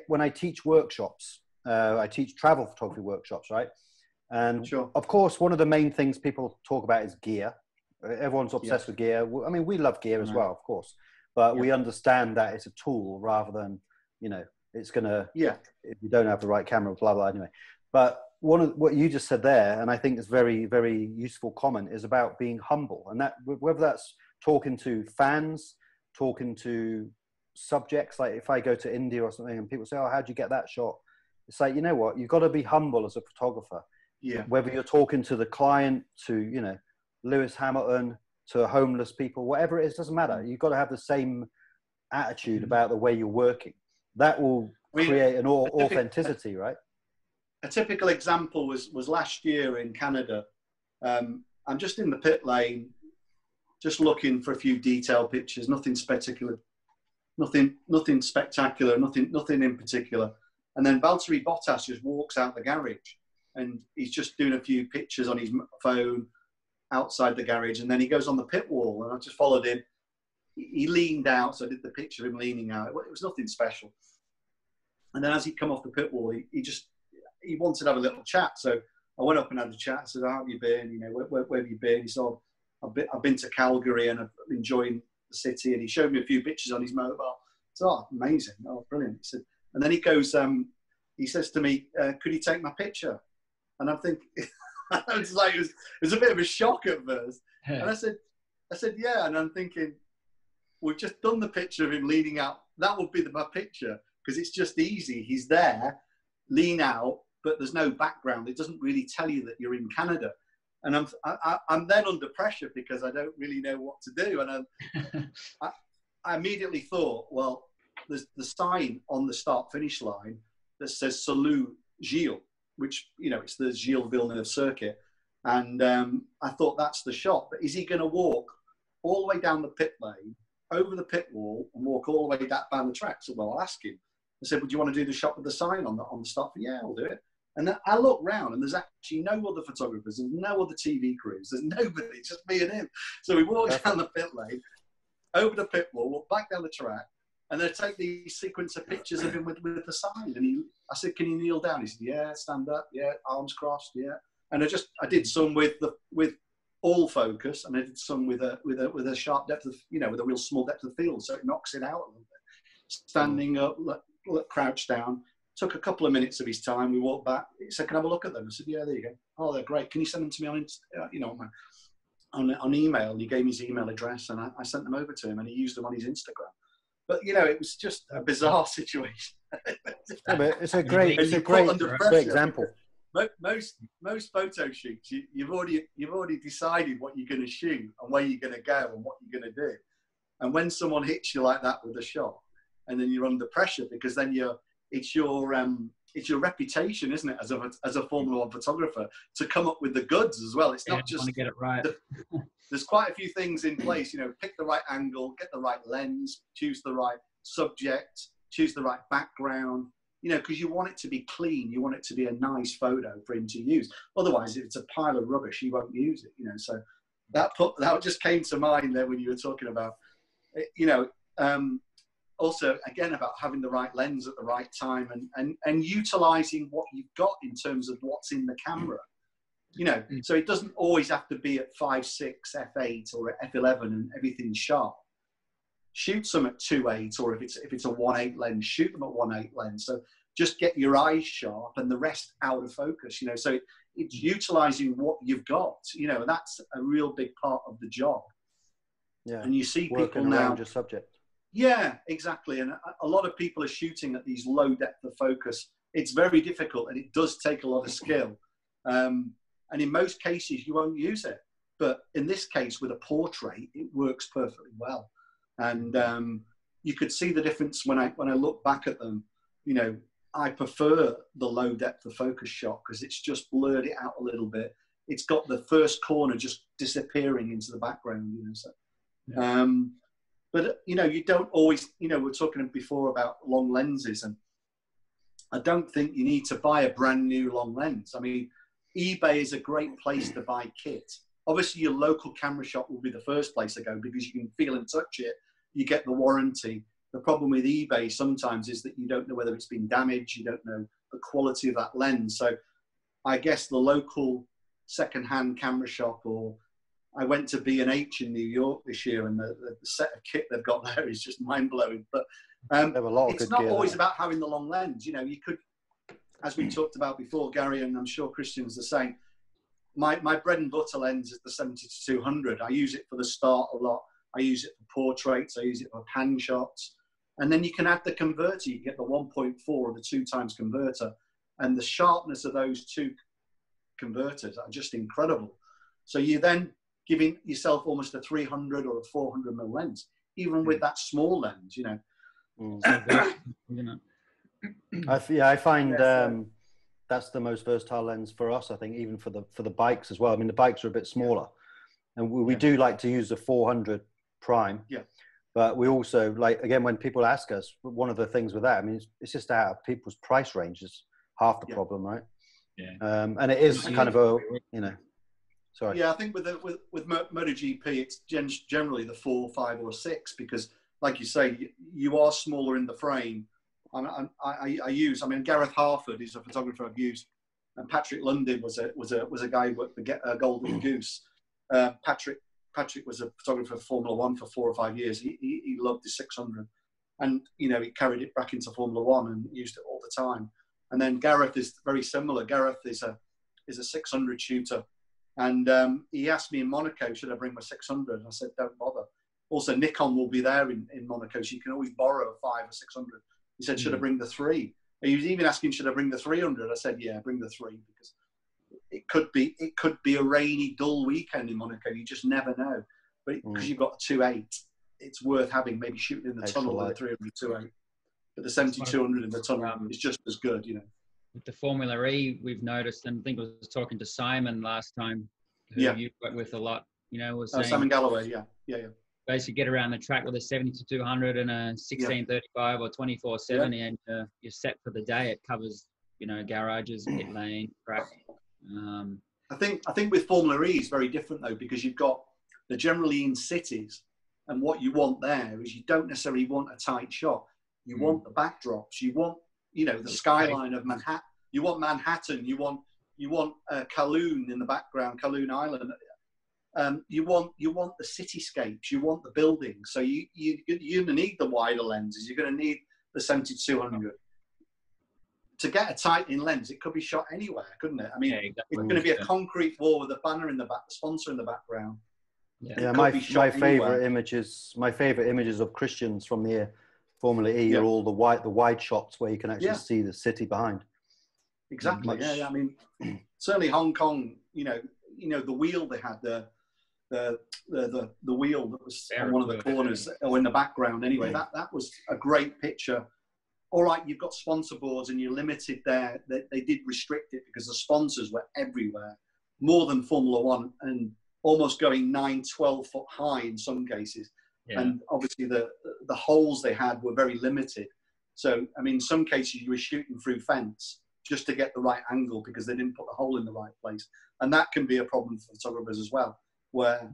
when I teach workshops, I teach travel photography workshops, right? And of course, one of the main things people talk about is gear. Everyone's obsessed with gear. I mean, we love gear as well, of course, but we understand that it's a tool rather than, it's going to, if you don't have the right camera, blah, blah, anyway. But what you just said there, and I think is very, very useful comment, is about being humble. And that, whether that's talking to fans, talking to subjects, like if I go to India or something and people say, oh, how'd you get that shot? It's like, you know what, you've got to be humble as a photographer. Yeah. Whether you're talking to the client, to, Lewis Hamilton, to homeless people, whatever it is, doesn't matter. You've got to have the same attitude about the way you're working. That will create an authenticity, right? A typical example was last year in Canada. I'm just in the pit lane, just looking for a few detailed pictures, nothing spectacular, nothing in particular. And then Valtteri Bottas just walks out the garage and he's just doing a few pictures on his phone outside the garage. And then he goes on the pit wall and I just followed him. He leaned out, so I did the picture of him leaning out. It was nothing special. And then as he come off the pit wall, he wanted to have a little chat. So I went up and had a chat. I said, how have you been? Where have you been? He said, I've been to Calgary and I'm enjoying the city. And he showed me a few pictures on his mobile. I said, oh, amazing. Oh, brilliant. He said, and then he goes, he says to me, could he take my picture? And I'm thinking, it was a bit of a shock at first. And I said, yeah. And I'm thinking, we've just done the picture of him leaning out. That would be my picture because it's just easy. He's there, lean out, but there's no background. It doesn't really tell you that you're in Canada. And I'm then under pressure because I don't really know what to do. And I immediately thought, well, there's the sign on the start-finish line that says Salut Gilles, which, it's the Gilles Villeneuve circuit. And I thought that's the shot. But is he going to walk all the way down the pit lane, over the pit wall, and walk all the way down the track? So, well, I'll ask him. I said, would you want to do the shot with the sign on the start? Yeah, I'll do it. And then I look round and there's actually no other photographers, there's no other TV crews, there's nobody, it's just me and him. So we walked down the pit lane, over the pit wall, walked back down the track, and they take these sequence of pictures of him with the sign. And I said, can you kneel down? He said, yeah, stand up, yeah, arms crossed, yeah. And I did some with all focus, and I did some with a sharp depth of, with a real small depth of field, so it knocks it out a little bit. Standing up, crouched down. Took a couple of minutes of his time. We walked back. He said, "Can I have a look at them?" I said, "Yeah, there you go. Oh, they're great. Can you send them to me on email?" And he gave me his email address, and I sent them over to him, and he used them on his Instagram. But it was just a bizarre situation. Yeah, but it's a great example. Most photo shoots, you've already decided what you're going to shoot and where you're going to go and what you're going to do. And when someone hits you like that with a shot, and then you're under pressure, because then it's your reputation, isn't it, as a Formula One photographer, to come up with the goods as well. It's not just want to get it right. There's quite a few things in place. Pick the right angle, get the right lens, choose the right subject, choose the right background. Because you want it to be clean, you want it to be a nice photo for him to use. Otherwise, if it's a pile of rubbish, he won't use it. So that just came to mind there when you were talking about, also again about having the right lens at the right time and utilizing what you've got in terms of what's in the camera. So it doesn't always have to be at 5.6 f8 or at f11 and everything's sharp. Shoot some at 2.8, or if it's a 1.8 lens, shoot them at 1.8 lens. So just get your eyes sharp and the rest out of focus. So it's utilizing what you've got. And that's a real big part of the job. Yeah. And you see working people now. Around your subject. Yeah, exactly. And a lot of people are shooting at these low depth of focus. It's very difficult, and it does take a lot of skill. And in most cases, you won't use it. But in this case, with a portrait, it works perfectly well. And you could see the difference when I look back at them. I prefer the low depth of focus shot because it's just blurred it out a little bit. It's got the first corner just disappearing into the background. So. Yeah. But, you don't always, we're talking before about long lenses, and I don't think you need to buy a brand new long lens. I mean, eBay is a great place to buy kit. Obviously, your local camera shop will be the first place to go because you can feel and touch it. You get the warranty. The problem with eBay sometimes is that you don't know whether it's been damaged. You don't know the quality of that lens. So I guess the local second-hand camera shop, or I went to B&H in New York this year, and the set of kit they've got there is just mind-blowing. But it's not always about having the long lens. You could, as we talked about before, Gary, and I'm sure Christian's the same, my bread and butter lens is the 70-200. I use it for the start a lot. I use it for portraits. I use it for pan shots. And then you can add the converter. You get the 1.4 or the 2x converter. And the sharpness of those two converters are just incredible. So you're then giving yourself almost a 300 or a 400 mil lens, even with that small lens, I find that's the most versatile lens for us, I think, even for the bikes as well. I mean, the bikes are a bit smaller, and we do like to use the 400 prime. Yeah. But we also like, again, when people ask us, one of the things with that, I mean, it's just out of people's price ranges, half the problem, right? Yeah. And it is kind of a, sorry. Yeah, I think with MotoGP, it's generally the 4, 5, or 6 because, like you say, you are smaller in the frame. I use. Gareth Harford is a photographer I've used, and Patrick London was a guy who worked for Golden Goose. Patrick was a photographer for Formula One for 4 or 5 years. He loved the 600, and he carried it back into Formula One and used it all the time. And then Gareth is very similar. Gareth is a 600 shooter, and he asked me in Monaco, should I bring my 600? And I said, don't bother. Also, Nikon will be there in Monaco, so you can always borrow a 5 or 600. He said, should I bring the 3? And he was even asking, should I bring the 300? I said, yeah, bring the 3 because it could be a rainy, dull weekend in Monaco. You just never know. But because you've got a 2.8, it's worth having, maybe shooting in the tunnel with a 300 2.8. But the 70-200 in the tunnel is just as good, With the Formula E, we've noticed, and I think I was talking to Simon last time, who you work with a lot, was saying, Simon Galloway, yeah. Basically get around the track with a 70-200 and a 1635 or 2470, and you're set for the day. It covers, garages, pit lane, track. I think with Formula E it's very different though, because they're generally in cities, and what you want there is you don't necessarily want a tight shot. You want the backdrops. You want the skyline of Manhattan. You want Manhattan. You want Kowloon in the background, Kowloon Island. You want the cityscapes, you want the buildings. So you're going to need the wider lenses. You're going to need the 70-200. To get a tight-in lens, it could be shot anywhere, couldn't it? I mean, exactly. It's going to be a concrete wall with a banner in the back, the sponsor in the background. Yeah, my favourite images of Christians from the Formula E are all the wide shots where you can actually see the city behind. Exactly. I mean, certainly Hong Kong. You know the wheel they had, the wheel that was on one of the corners or in the background. Anyway, that was a great picture. All right, you've got sponsor boards and you're limited there. They did restrict it because the sponsors were everywhere, more than Formula One, and almost going 9-12 foot high in some cases. Yeah. And obviously the holes they had were very limited. So, I mean, in some cases you were shooting through fence just to get the right angle because they didn't put the hole in the right place. And that can be a problem for photographers as well, where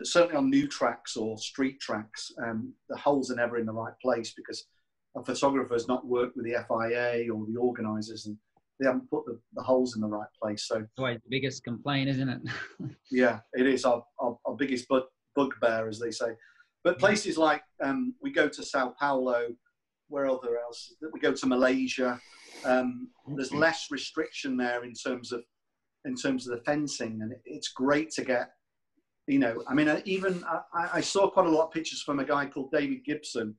certainly on new tracks or street tracks, the holes are never in the right place because a photographer has not worked with the FIA or the organisers, and they haven't put the holes in the right place. So it's always the biggest complaint, isn't it? Yeah, it is our biggest bugbear, as they say. But places like we go to Sao Paulo, where else? We go to Malaysia. There's less restriction there in terms of the fencing, and it's great to get. I mean, I saw quite a lot of pictures from a guy called David Gibson,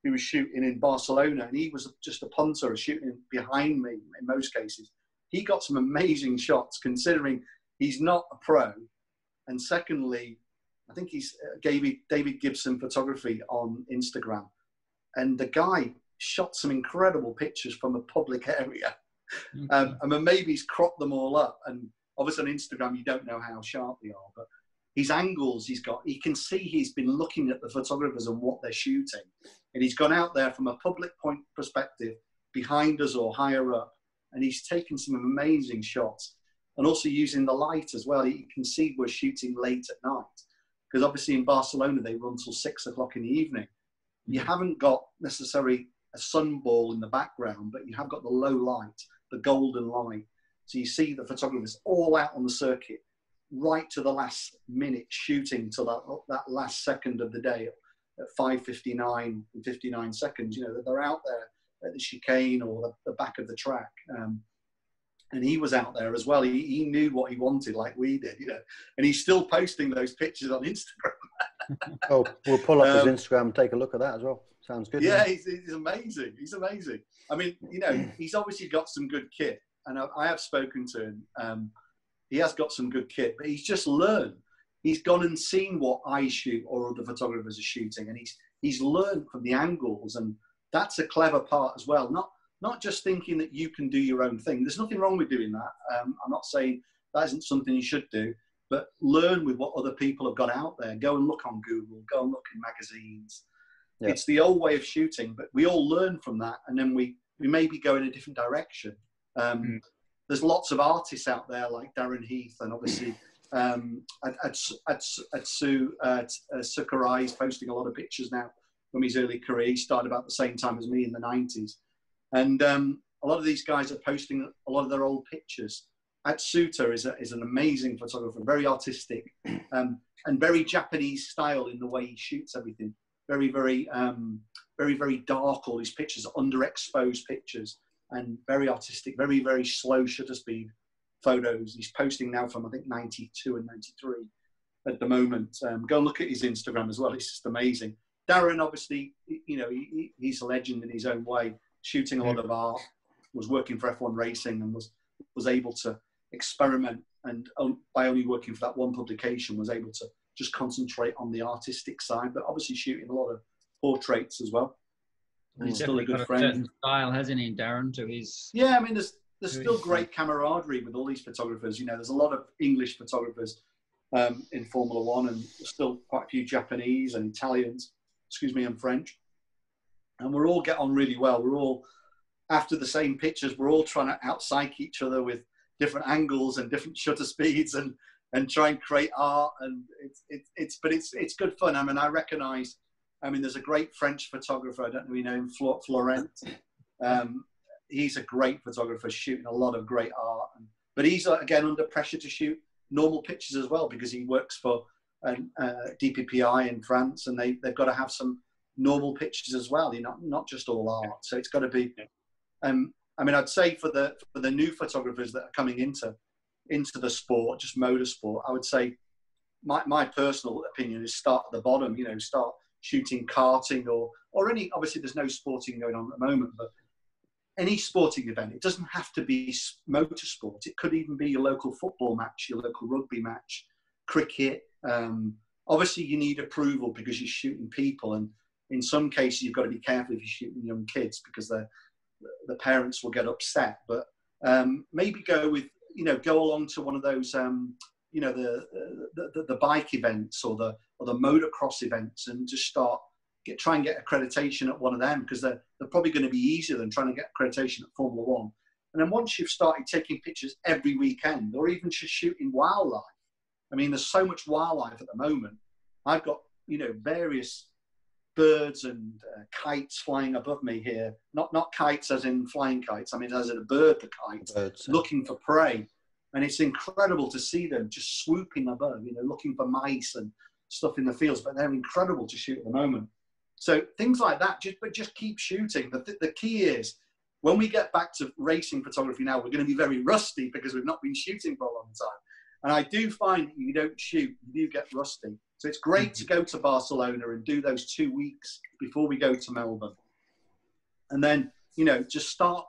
who was shooting in Barcelona, and he was just a punter shooting behind me in most cases. He got some amazing shots considering he's not a pro. And secondly, I think he's David Gibson Photography on Instagram. And the guy shot some incredible pictures from a public area. I mean, maybe he's cropped them all up. And obviously on Instagram, you don't know how sharp they are, but his angles he can see he's been looking at the photographers and what they're shooting. And he's gone out there from a public point perspective behind us or higher up. And he's taken some amazing shots and also using the light as well. You can see we're shooting late at night because obviously in Barcelona, they run till 6 o'clock in the evening. You haven't got necessarily a sunball in the background, but you have got the low light, the golden light. So you see the photographers all out on the circuit, right to the last minute shooting till that last second of the day at 5:59 and 59 seconds. That they're out there at the chicane or the back of the track. And he was out there as well. He knew what he wanted like we did, and he's still posting those pictures on Instagram. Oh, we'll pull up his Instagram and take a look at that as well. Sounds good. Yeah, he's amazing. He's amazing. I mean, he's obviously got some good kit, and I have spoken to him. He has got some good kit, but he's just learned. He's gone and seen what I shoot or other photographers are shooting, and he's learned from the angles, and that's a clever part as well. Not just thinking that you can do your own thing. There's nothing wrong with doing that. I'm not saying that isn't something you should do, but learn with what other people have got out there. Go and look on Google. Go and look in magazines. Yeah. It's the old way of shooting, but we all learn from that, and then we maybe go in a different direction. There's lots of artists out there like Darren Heath, and obviously Sakurai is posting a lot of pictures now from his early career. He started about the same time as me in the 90s. And a lot of these guys are posting a lot of their old pictures. Atsuta is an amazing photographer, very artistic, and very Japanese style in the way he shoots everything. Very, very, very, very dark, all these pictures, underexposed pictures, and very artistic, very, very slow shutter speed photos. He's posting now from, I think, 92 and 93 at the moment. Go and look at his Instagram as well. It's just amazing. Darren, obviously, he's a legend in his own way, shooting a lot of art, was working for F1 Racing, and was able to experiment, and by only working for that one publication was able to just concentrate on the artistic side, but obviously shooting a lot of portraits as well. And he's still a good friend. Certain style, hasn't he, Darren? To his I mean, there's still great camaraderie with all these photographers. There's a lot of English photographers in Formula One, and there's still quite a few Japanese and Italians, and French. And we all get on really well. We're all after the same pictures. We're all trying to out-psych each other with different angles and different shutter speeds, and try and create art. And it's good fun. I mean, I recognise. I mean, there's a great French photographer. I don't know if you know him, Florent. He's a great photographer, shooting a lot of great art. But he's again under pressure to shoot normal pictures as well, because he works for DPPI in France, and they've got to have some normal pictures as well, not just all art. So it's got to be. I mean, I'd say for the new photographers that are coming into the sport, just motorsport, I would say my personal opinion is start at the bottom. Start shooting karting or any. Obviously, there's no sporting going on at the moment, but any sporting event. It doesn't have to be motorsport. It could even be your local football match, your local rugby match, cricket. Obviously, you need approval because you're shooting people, and in some cases, you've got to be careful if you're shooting young kids because the parents will get upset. But maybe go along to one of those, the bike events or the motocross events, and just try and get accreditation at one of them, because they're probably going to be easier than trying to get accreditation at Formula One. And then once you've started taking pictures every weekend, or even just shooting wildlife. I mean, there's so much wildlife at the moment. I've got, various birds and kites flying above me here. Not kites as in flying kites. I mean, as in a bird, the kite, birds, looking for prey. And it's incredible to see them just swooping above, looking for mice and stuff in the fields. But they're incredible to shoot at the moment. So things like that, just keep shooting. The key is, when we get back to racing photography now, we're going to be very rusty because we've not been shooting for a long time. And I do find that you don't shoot, you do get rusty. So it's great to go to Barcelona and do those 2 weeks before we go to Melbourne. And then, just start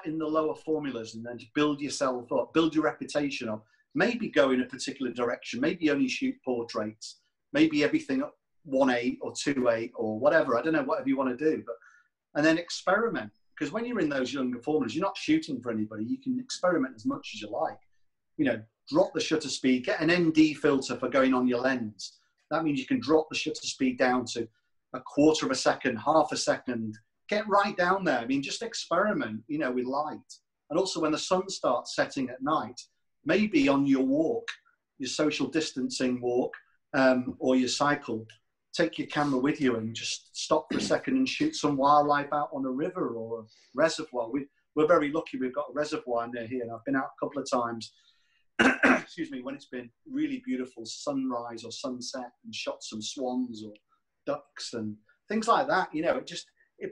in the lower formulas, and then just build yourself up, build your reputation up. Maybe go in a particular direction. Maybe only shoot portraits. Maybe everything up 1.8 or 2.8 or whatever. I don't know, whatever you want to do. And then experiment. Because when you're in those younger formulas, you're not shooting for anybody. You can experiment as much as you like. Drop the shutter speed, get an ND filter for going on your lens. That means you can drop the shutter speed down to 1/4 of a second, 1/2 a second. Get right down there. I mean, just experiment, with light. And also when the sun starts setting at night, maybe on your walk, your social distancing walk, or your cycle, take your camera with you and just stop for a second and shoot some wildlife out on a river or a reservoir. We're very lucky. We've got a reservoir near here, and I've been out a couple of times, excuse me, when it's been really beautiful sunrise or sunset, and shot some swans or ducks and things like that.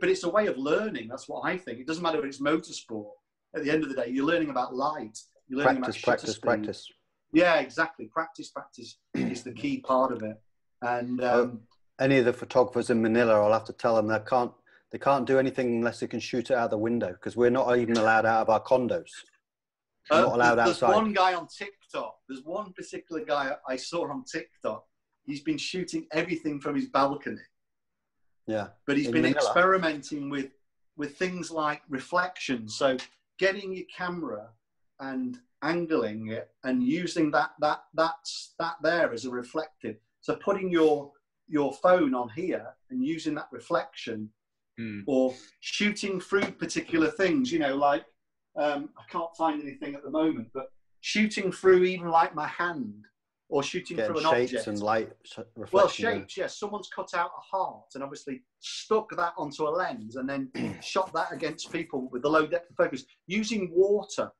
But it's a way of learning. That's what I think. It doesn't matter if it's motorsport. At the end of the day, you're learning about light. You're learning about practice. Yeah, exactly. Practice is the key part of it. And any of the photographers in Manila, I'll have to tell them they can't do anything unless they can shoot it out the window, because we're not even allowed out of our condos. We're not allowed outside. There's one guy on TikTok. There's one particular guy I saw on TikTok. He's been shooting everything from his balcony. Yeah. But he's been experimenting with things like reflection. So getting your camera and angling it and using that there as a reflective. So putting your phone on here and using that reflection, or shooting through particular things, like I can't find anything at the moment, but shooting through even like my hand, or shooting through an object. Shapes and light reflection. Well, shapes, yes. Someone's cut out a heart and obviously stuck that onto a lens and then shot that against people with the low depth of focus using water.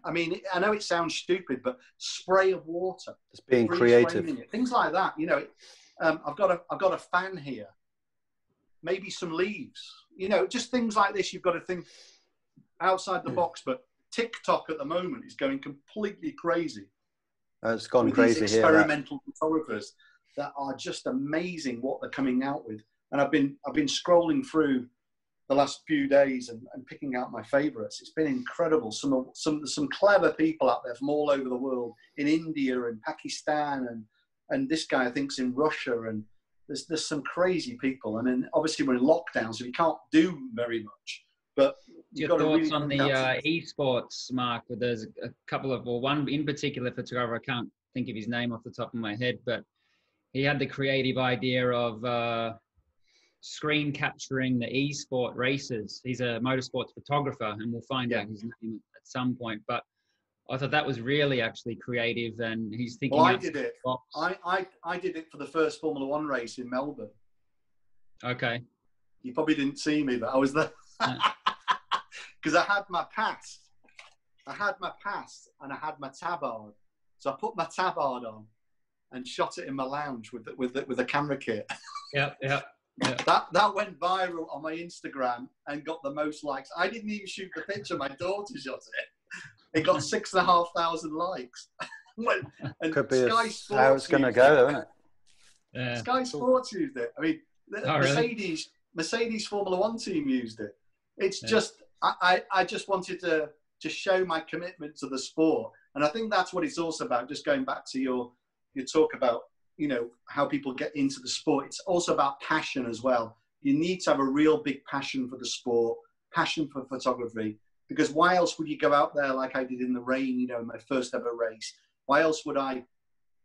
I mean, I know it sounds stupid, but spray of water. It's being creative. Things like that. I've got a fan here. Maybe some leaves. Just things like this. You've got to think outside the box. But TikTok at the moment is going completely crazy. It's gone crazy these experimental photographers that are just amazing what they're coming out with. And I've been scrolling through the last few days and picking out my favorites. It's been incredible. Some clever people out there from all over the world, in India and Pakistan, and this guy I think's in Russia, and there's some crazy people. And then obviously we're in lockdown, so we can't do very much. But your thoughts on the esports, Mark? There's a couple of, or one in particular photographer, I can't think of his name off the top of my head, but he had the creative idea of screen capturing the esport races. He's a motorsports photographer, and we'll find out his name at some point. But I thought that was really actually creative, and he's thinking. Well, I did it. I did it for the first Formula One race in Melbourne. Okay. You probably didn't see me, but I was there. Because I had my pass and I had my tabard, So I put my tabard on and shot it in my lounge with the camera kit. Yeah. That went viral on my Instagram and got the most likes. I didn't even shoot the picture. My daughter shot it. It got 6,500 likes. And Could be Sky how Sports it's going to go, isn't it? Yeah. Sky Sports used it. I mean, Mercedes Formula One team used it. It's just, I just wanted to show my commitment to the sport. And I think that's what it's also about. Just going back to your talk about, how people get into the sport. It's also about passion as well. You need to have a real big passion for the sport, passion for photography, because why else would you go out there like I did in the rain, in my first ever race? Why else would I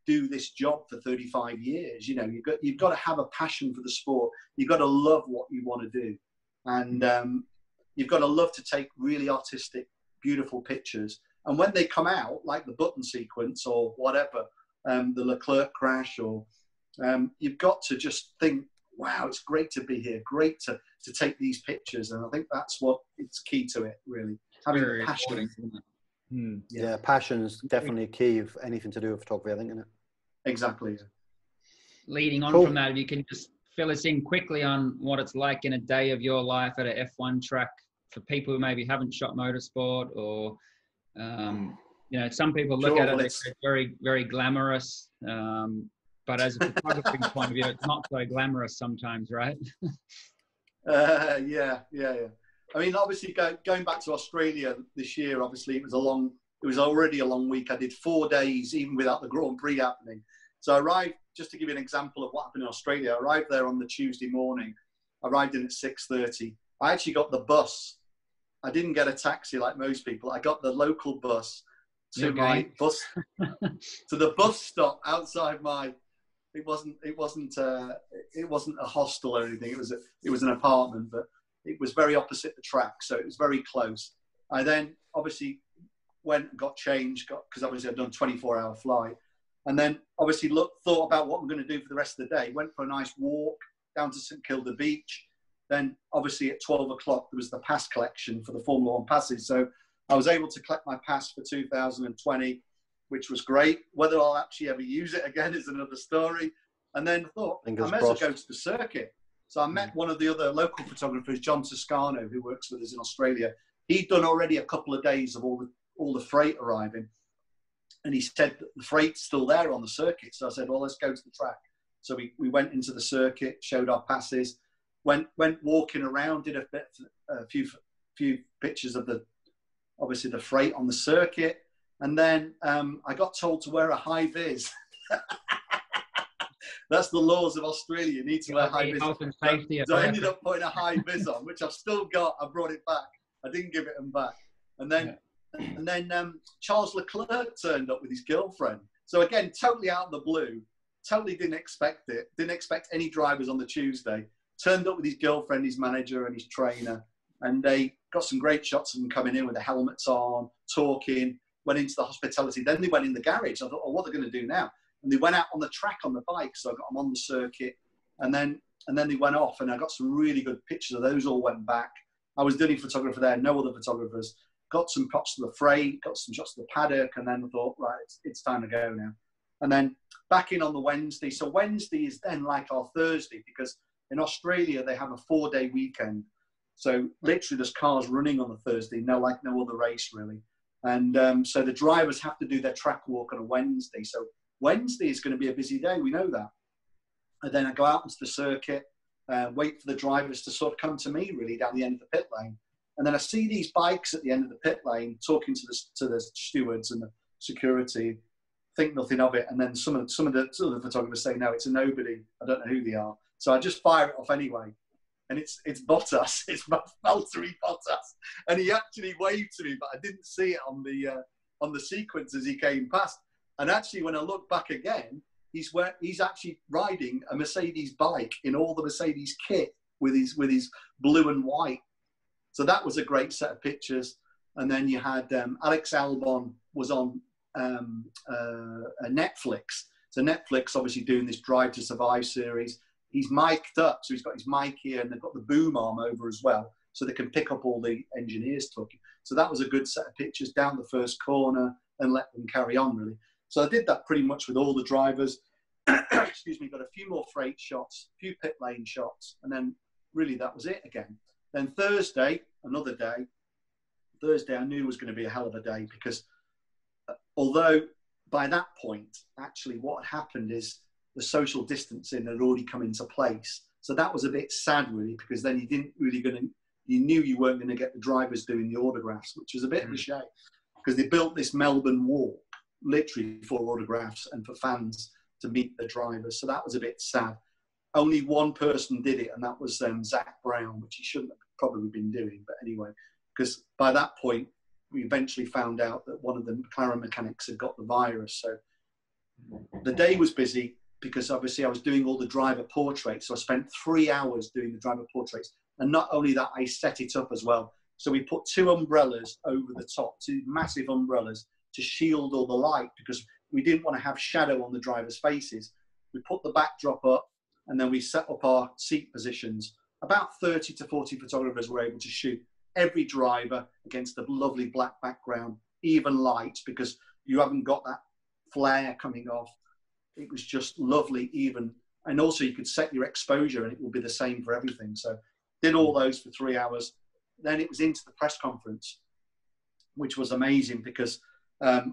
do this job for 35 years? You've got to have a passion for the sport. You've got to love what you want to do. And you've got to love to take really artistic, beautiful pictures. And when they come out, like the button sequence or whatever, the Leclerc crash, or you've got to just think, wow, it's great to be here, great to take these pictures. And I think that's what it's key to it, really. Having a passion. Yeah, passion is definitely key of anything to do with photography, I think, isn't it? Exactly. Leading on from that, if you can just fill us in quickly on what it's like in a day of your life at a F1 track for people who maybe haven't shot motorsport, or some people look at it, it's very, very glamorous. But as a photography point of view, it's not so glamorous sometimes, right? Yeah. I mean, obviously, going back to Australia this year, obviously, it was already a long week. I did 4 days, even without the Grand Prix happening. So I arrived, just to give you an example of what happened in Australia, I arrived there on the Tuesday morning. I arrived in at 6:30. I actually got the bus. I didn't get a taxi like most people. I got the local bus to the bus stop outside my. It wasn't a hostel or anything. It was an apartment, but it was very opposite the track, so it was very close. I then obviously went and got changed, because obviously I'd done a 24-hour flight, and then obviously thought about what I'm going to do for the rest of the day. Went for a nice walk down to St Kilda Beach. Then obviously at 12 o'clock there was the pass collection for the Formula One passes. So I was able to collect my pass for 2020, which was great. Whether I'll actually ever use it again is another story. And then I thought, I may as well go to the circuit. So I met one of the other local photographers, John Toscano, who works with us in Australia. He'd done already a couple of days of all the freight arriving. And he said that the freight's still there on the circuit. So I said, well, let's go to the track. So we went into the circuit, showed our passes, went walking around, did a few pictures of obviously the freight on the circuit. And then I got told to wear a high vis. That's the laws of Australia. You need to wear high vis. So I ended up putting a high vis on, which I've still got. I brought it back. I didn't give it back. And then Charles Leclerc turned up with his girlfriend. So again, totally out of the blue. Totally didn't expect it. Didn't expect any drivers on the Tuesday. Turned up with his girlfriend, his manager, and his trainer. And they got some great shots of them coming in with the helmets on, talking, went into the hospitality. Then they went in the garage. I thought, oh, what are they going to do now? And they went out on the track on the bike. So I got them on the circuit. And then they went off. And I got some really good pictures of those, all went back. I was the only photographer there, no other photographers. Got some shots of the freight, got some shots of the paddock. And then I thought, right, it's time to go now. And then back in on the Wednesday. So Wednesday is then like our Thursday, because in Australia, they have a 4-day weekend. So literally there's cars running on the Thursday, no other race really. And so the drivers have to do their track walk on a Wednesday. So Wednesday is going to be a busy day, we know that. And then I go out into the circuit, wait for the drivers to sort of come to me really down the end of the pit lane. And then I see these bikes at the end of the pit lane talking to the stewards and the security, think nothing of it. And then some of the photographers say, no, it's a nobody. I don't know who they are. So I just fire it off anyway. And it's Bottas, it's Valtteri Bottas. And he actually waved to me, but I didn't see it on the sequence as he came past. And actually, when I look back again, he's actually riding a Mercedes bike in all the Mercedes kit with his blue and white. So that was a great set of pictures. And then you had Alex Albon was on Netflix. So Netflix obviously doing this Drive to Survive series. He's mic'd up, so he's got his mic here, and they've got the boom arm over as well, so they can pick up all the engineers talking. So that was a good set of pictures down the first corner and let them carry on, really. So I did that pretty much with all the drivers. Excuse me, got a few more freight shots, a few pit lane shots, and then really that was it again. Then Thursday, another day. Thursday I knew was going to be a hell of a day, because although by that point, actually what had happened is the social distancing had already come into place. So that was a bit sad really, because then you knew you weren't going to get the drivers doing the autographs, which was a bit of a shame, because they built this Melbourne walk literally for autographs and for fans to meet the drivers. So that was a bit sad. Only one person did it, and that was Zach Brown, which he shouldn't have probably been doing. But anyway, because by that point, we eventually found out that one of the McLaren mechanics had got the virus. So the day was busy, because obviously I was doing all the driver portraits. So I spent 3 hours doing the driver portraits. And not only that, I set it up as well. So we put 2 umbrellas over the top, 2 massive umbrellas to shield all the light, because we didn't want to have shadow on the drivers' faces. We put the backdrop up, and then we set up our seat positions. About 30 to 40 photographers were able to shoot every driver against a lovely black background, even light, because you haven't got that flare coming off. It was just lovely, even. And also you could set your exposure and it will be the same for everything. So did all those for 3 hours. Then it was into the press conference, which was amazing, because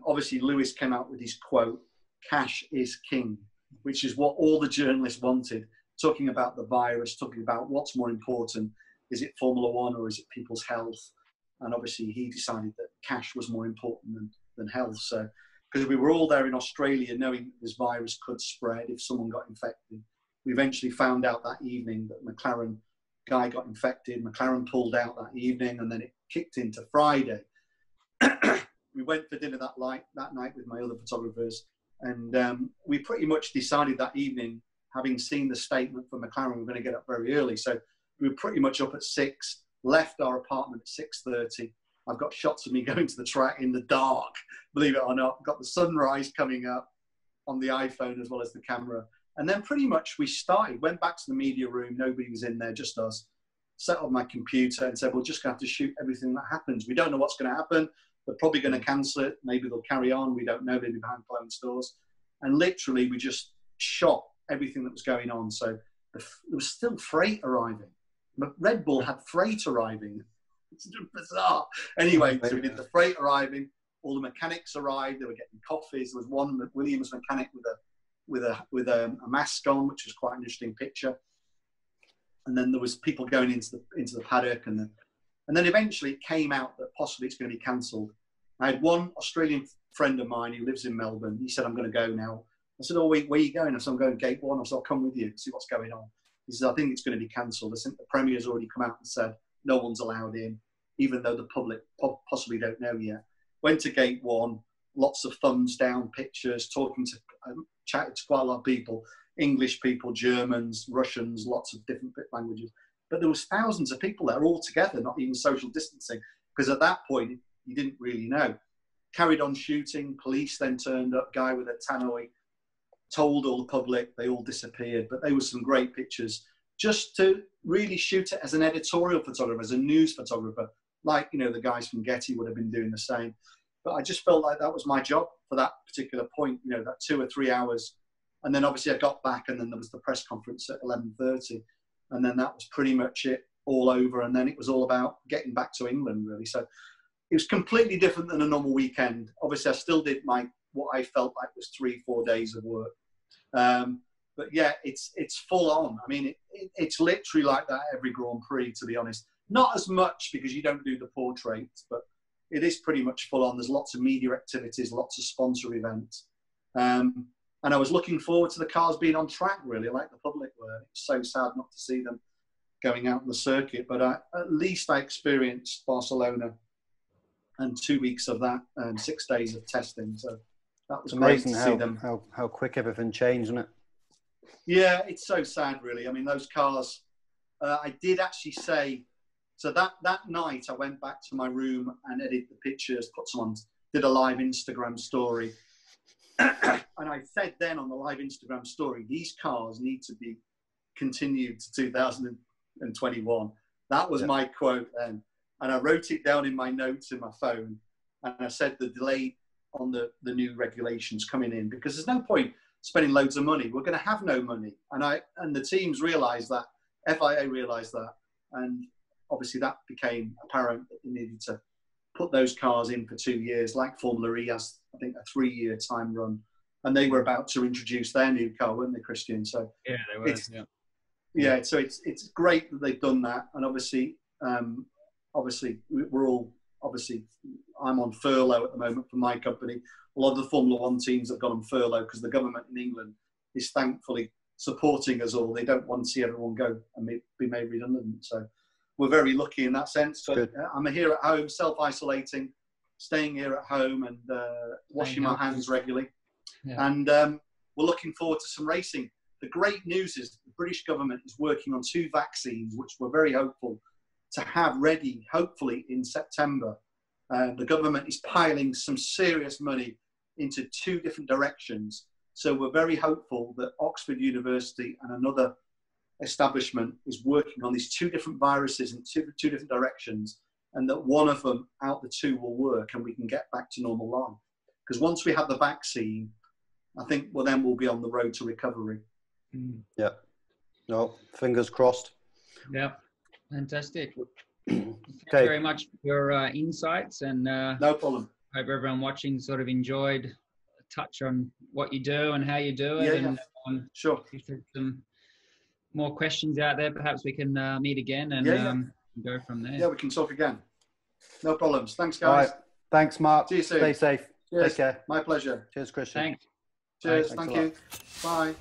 obviously Lewis came out with his quote, "Cash is king," which is what all the journalists wanted, talking about the virus, talking about what's more important. Is it Formula One or is it people's health? And obviously he decided that cash was more important than health. So, because we were all there in Australia knowing this virus could spread if someone got infected. We eventually found out that evening that McLaren guy got infected. McLaren pulled out that evening, and then it kicked into Friday. We went for dinner that night with my other photographers, and we pretty much decided that evening, having seen the statement from McLaren, we were going to get up very early. So we were pretty much up at 6, left our apartment at 6:30. I've got shots of me going to the track in the dark, believe it or not. Got the sunrise coming up on the iPhone as well as the camera. And then pretty much we started, went back to the media room. Nobody was in there, just us. Set up my computer and said, we're just going to have to shoot everything that happens. We don't know what's going to happen. They're probably going to cancel it. Maybe they'll carry on. We don't know. Maybe behind closed doors. And literally we just shot everything that was going on. So there was still freight arriving. Red Bull had freight arriving. It's bizarre. Anyway, so we did the freight arriving. All the mechanics arrived. They were getting coffees. There was one Williams mechanic with a mask on, which was quite an interesting picture. And then there was people going into the paddock, and then eventually it came out that possibly it's going to be cancelled. I had one Australian friend of mine who lives in Melbourne. He said, "I'm going to go now." I said, "Oh, wait, where are you going?" I said, "I'm going to Gate 1. I said, "I'll come with you, see what's going on." He said, "I think it's going to be cancelled. I think the Premier's already come out and said no one's allowed in, even though the public possibly don't know yet." Went to Gate 1, lots of thumbs down pictures, chatted to quite a lot of people, English people, Germans, Russians, lots of different languages. But there was thousands of people there all together, not even social distancing, because at that point, you didn't really know. Carried on shooting. Police then turned up, guy with a tannoy, told all the public, they all disappeared. But there were some great pictures, just to really shoot it as an editorial photographer, as a news photographer, like, the guys from Getty would have been doing the same. But I just felt like that was my job for that particular point, that 2 or 3 hours. And then obviously I got back, and then there was the press conference at 11:30. And then that was pretty much it, all over. And then it was all about getting back to England, really. So it was completely different than a normal weekend. Obviously, I still did what I felt like was 3-4 days of work. But yeah, it's full on. I mean, it's literally like that every Grand Prix, to be honest. Not as much because you don't do the portraits, but it is pretty much full on. There's lots of media activities, lots of sponsor events. And I was looking forward to the cars being on track, really, like the public were. It was so sad not to see them going out on the circuit. But at least I experienced Barcelona and 2 weeks of that and 6 days of testing. So that was amazing to see them. How quick everything changed, isn't it? Yeah, it's so sad, really. I mean, those cars, I did actually say, so that night I went back to my room and edited the pictures, did a live Instagram story. And I said then on the live Instagram story, these cars need to be continued to 2021. That was my quote then. And I wrote it down in my notes in my phone. And I said the delayed on the new regulations coming in, because there's no point spending loads of money. We're going to have no money. And the teams realised that, FIA realised that, and obviously that became apparent that they needed to put those cars in for 2 years, like Formula E has, I think, a 3-year time run. And they were about to introduce their new car, weren't they, Christian? So yeah, they were. Yeah, so it's great that they've done that, and obviously we're all I'm on furlough at the moment for my company. A lot of the Formula One teams have gone on furlough because the government in England is thankfully supporting us all. They don't want to see everyone go and be made redundant. So we're very lucky in that sense. But I'm here at home, self-isolating, staying here at home and washing my hands regularly. Yeah. And we're looking forward to some racing. The great news is the British government is working on 2 vaccines, which we're very hopeful to have ready, hopefully in September. The government is piling some serious money into 2 different directions. So we're very hopeful that Oxford University and another establishment is working on these 2 different viruses in two different directions, and that one of them out the 2 will work and we can get back to normal life. Because once we have the vaccine, I think then we'll be on the road to recovery. Yeah. No, fingers crossed. Yeah. Fantastic. Thank you very much for your insights, and no problem. Hope everyone watching sort of enjoyed a touch on what you do and how you do it. Yeah, and sure. If there's some more questions out there, perhaps we can meet again and go from there. Yeah, we can talk again. No problems. Thanks, guys. All right. Thanks, Mark. See you soon. Stay safe. Cheers. Take care. My pleasure. Cheers, Christian. Thanks. Cheers. Thanks Thank you. Bye.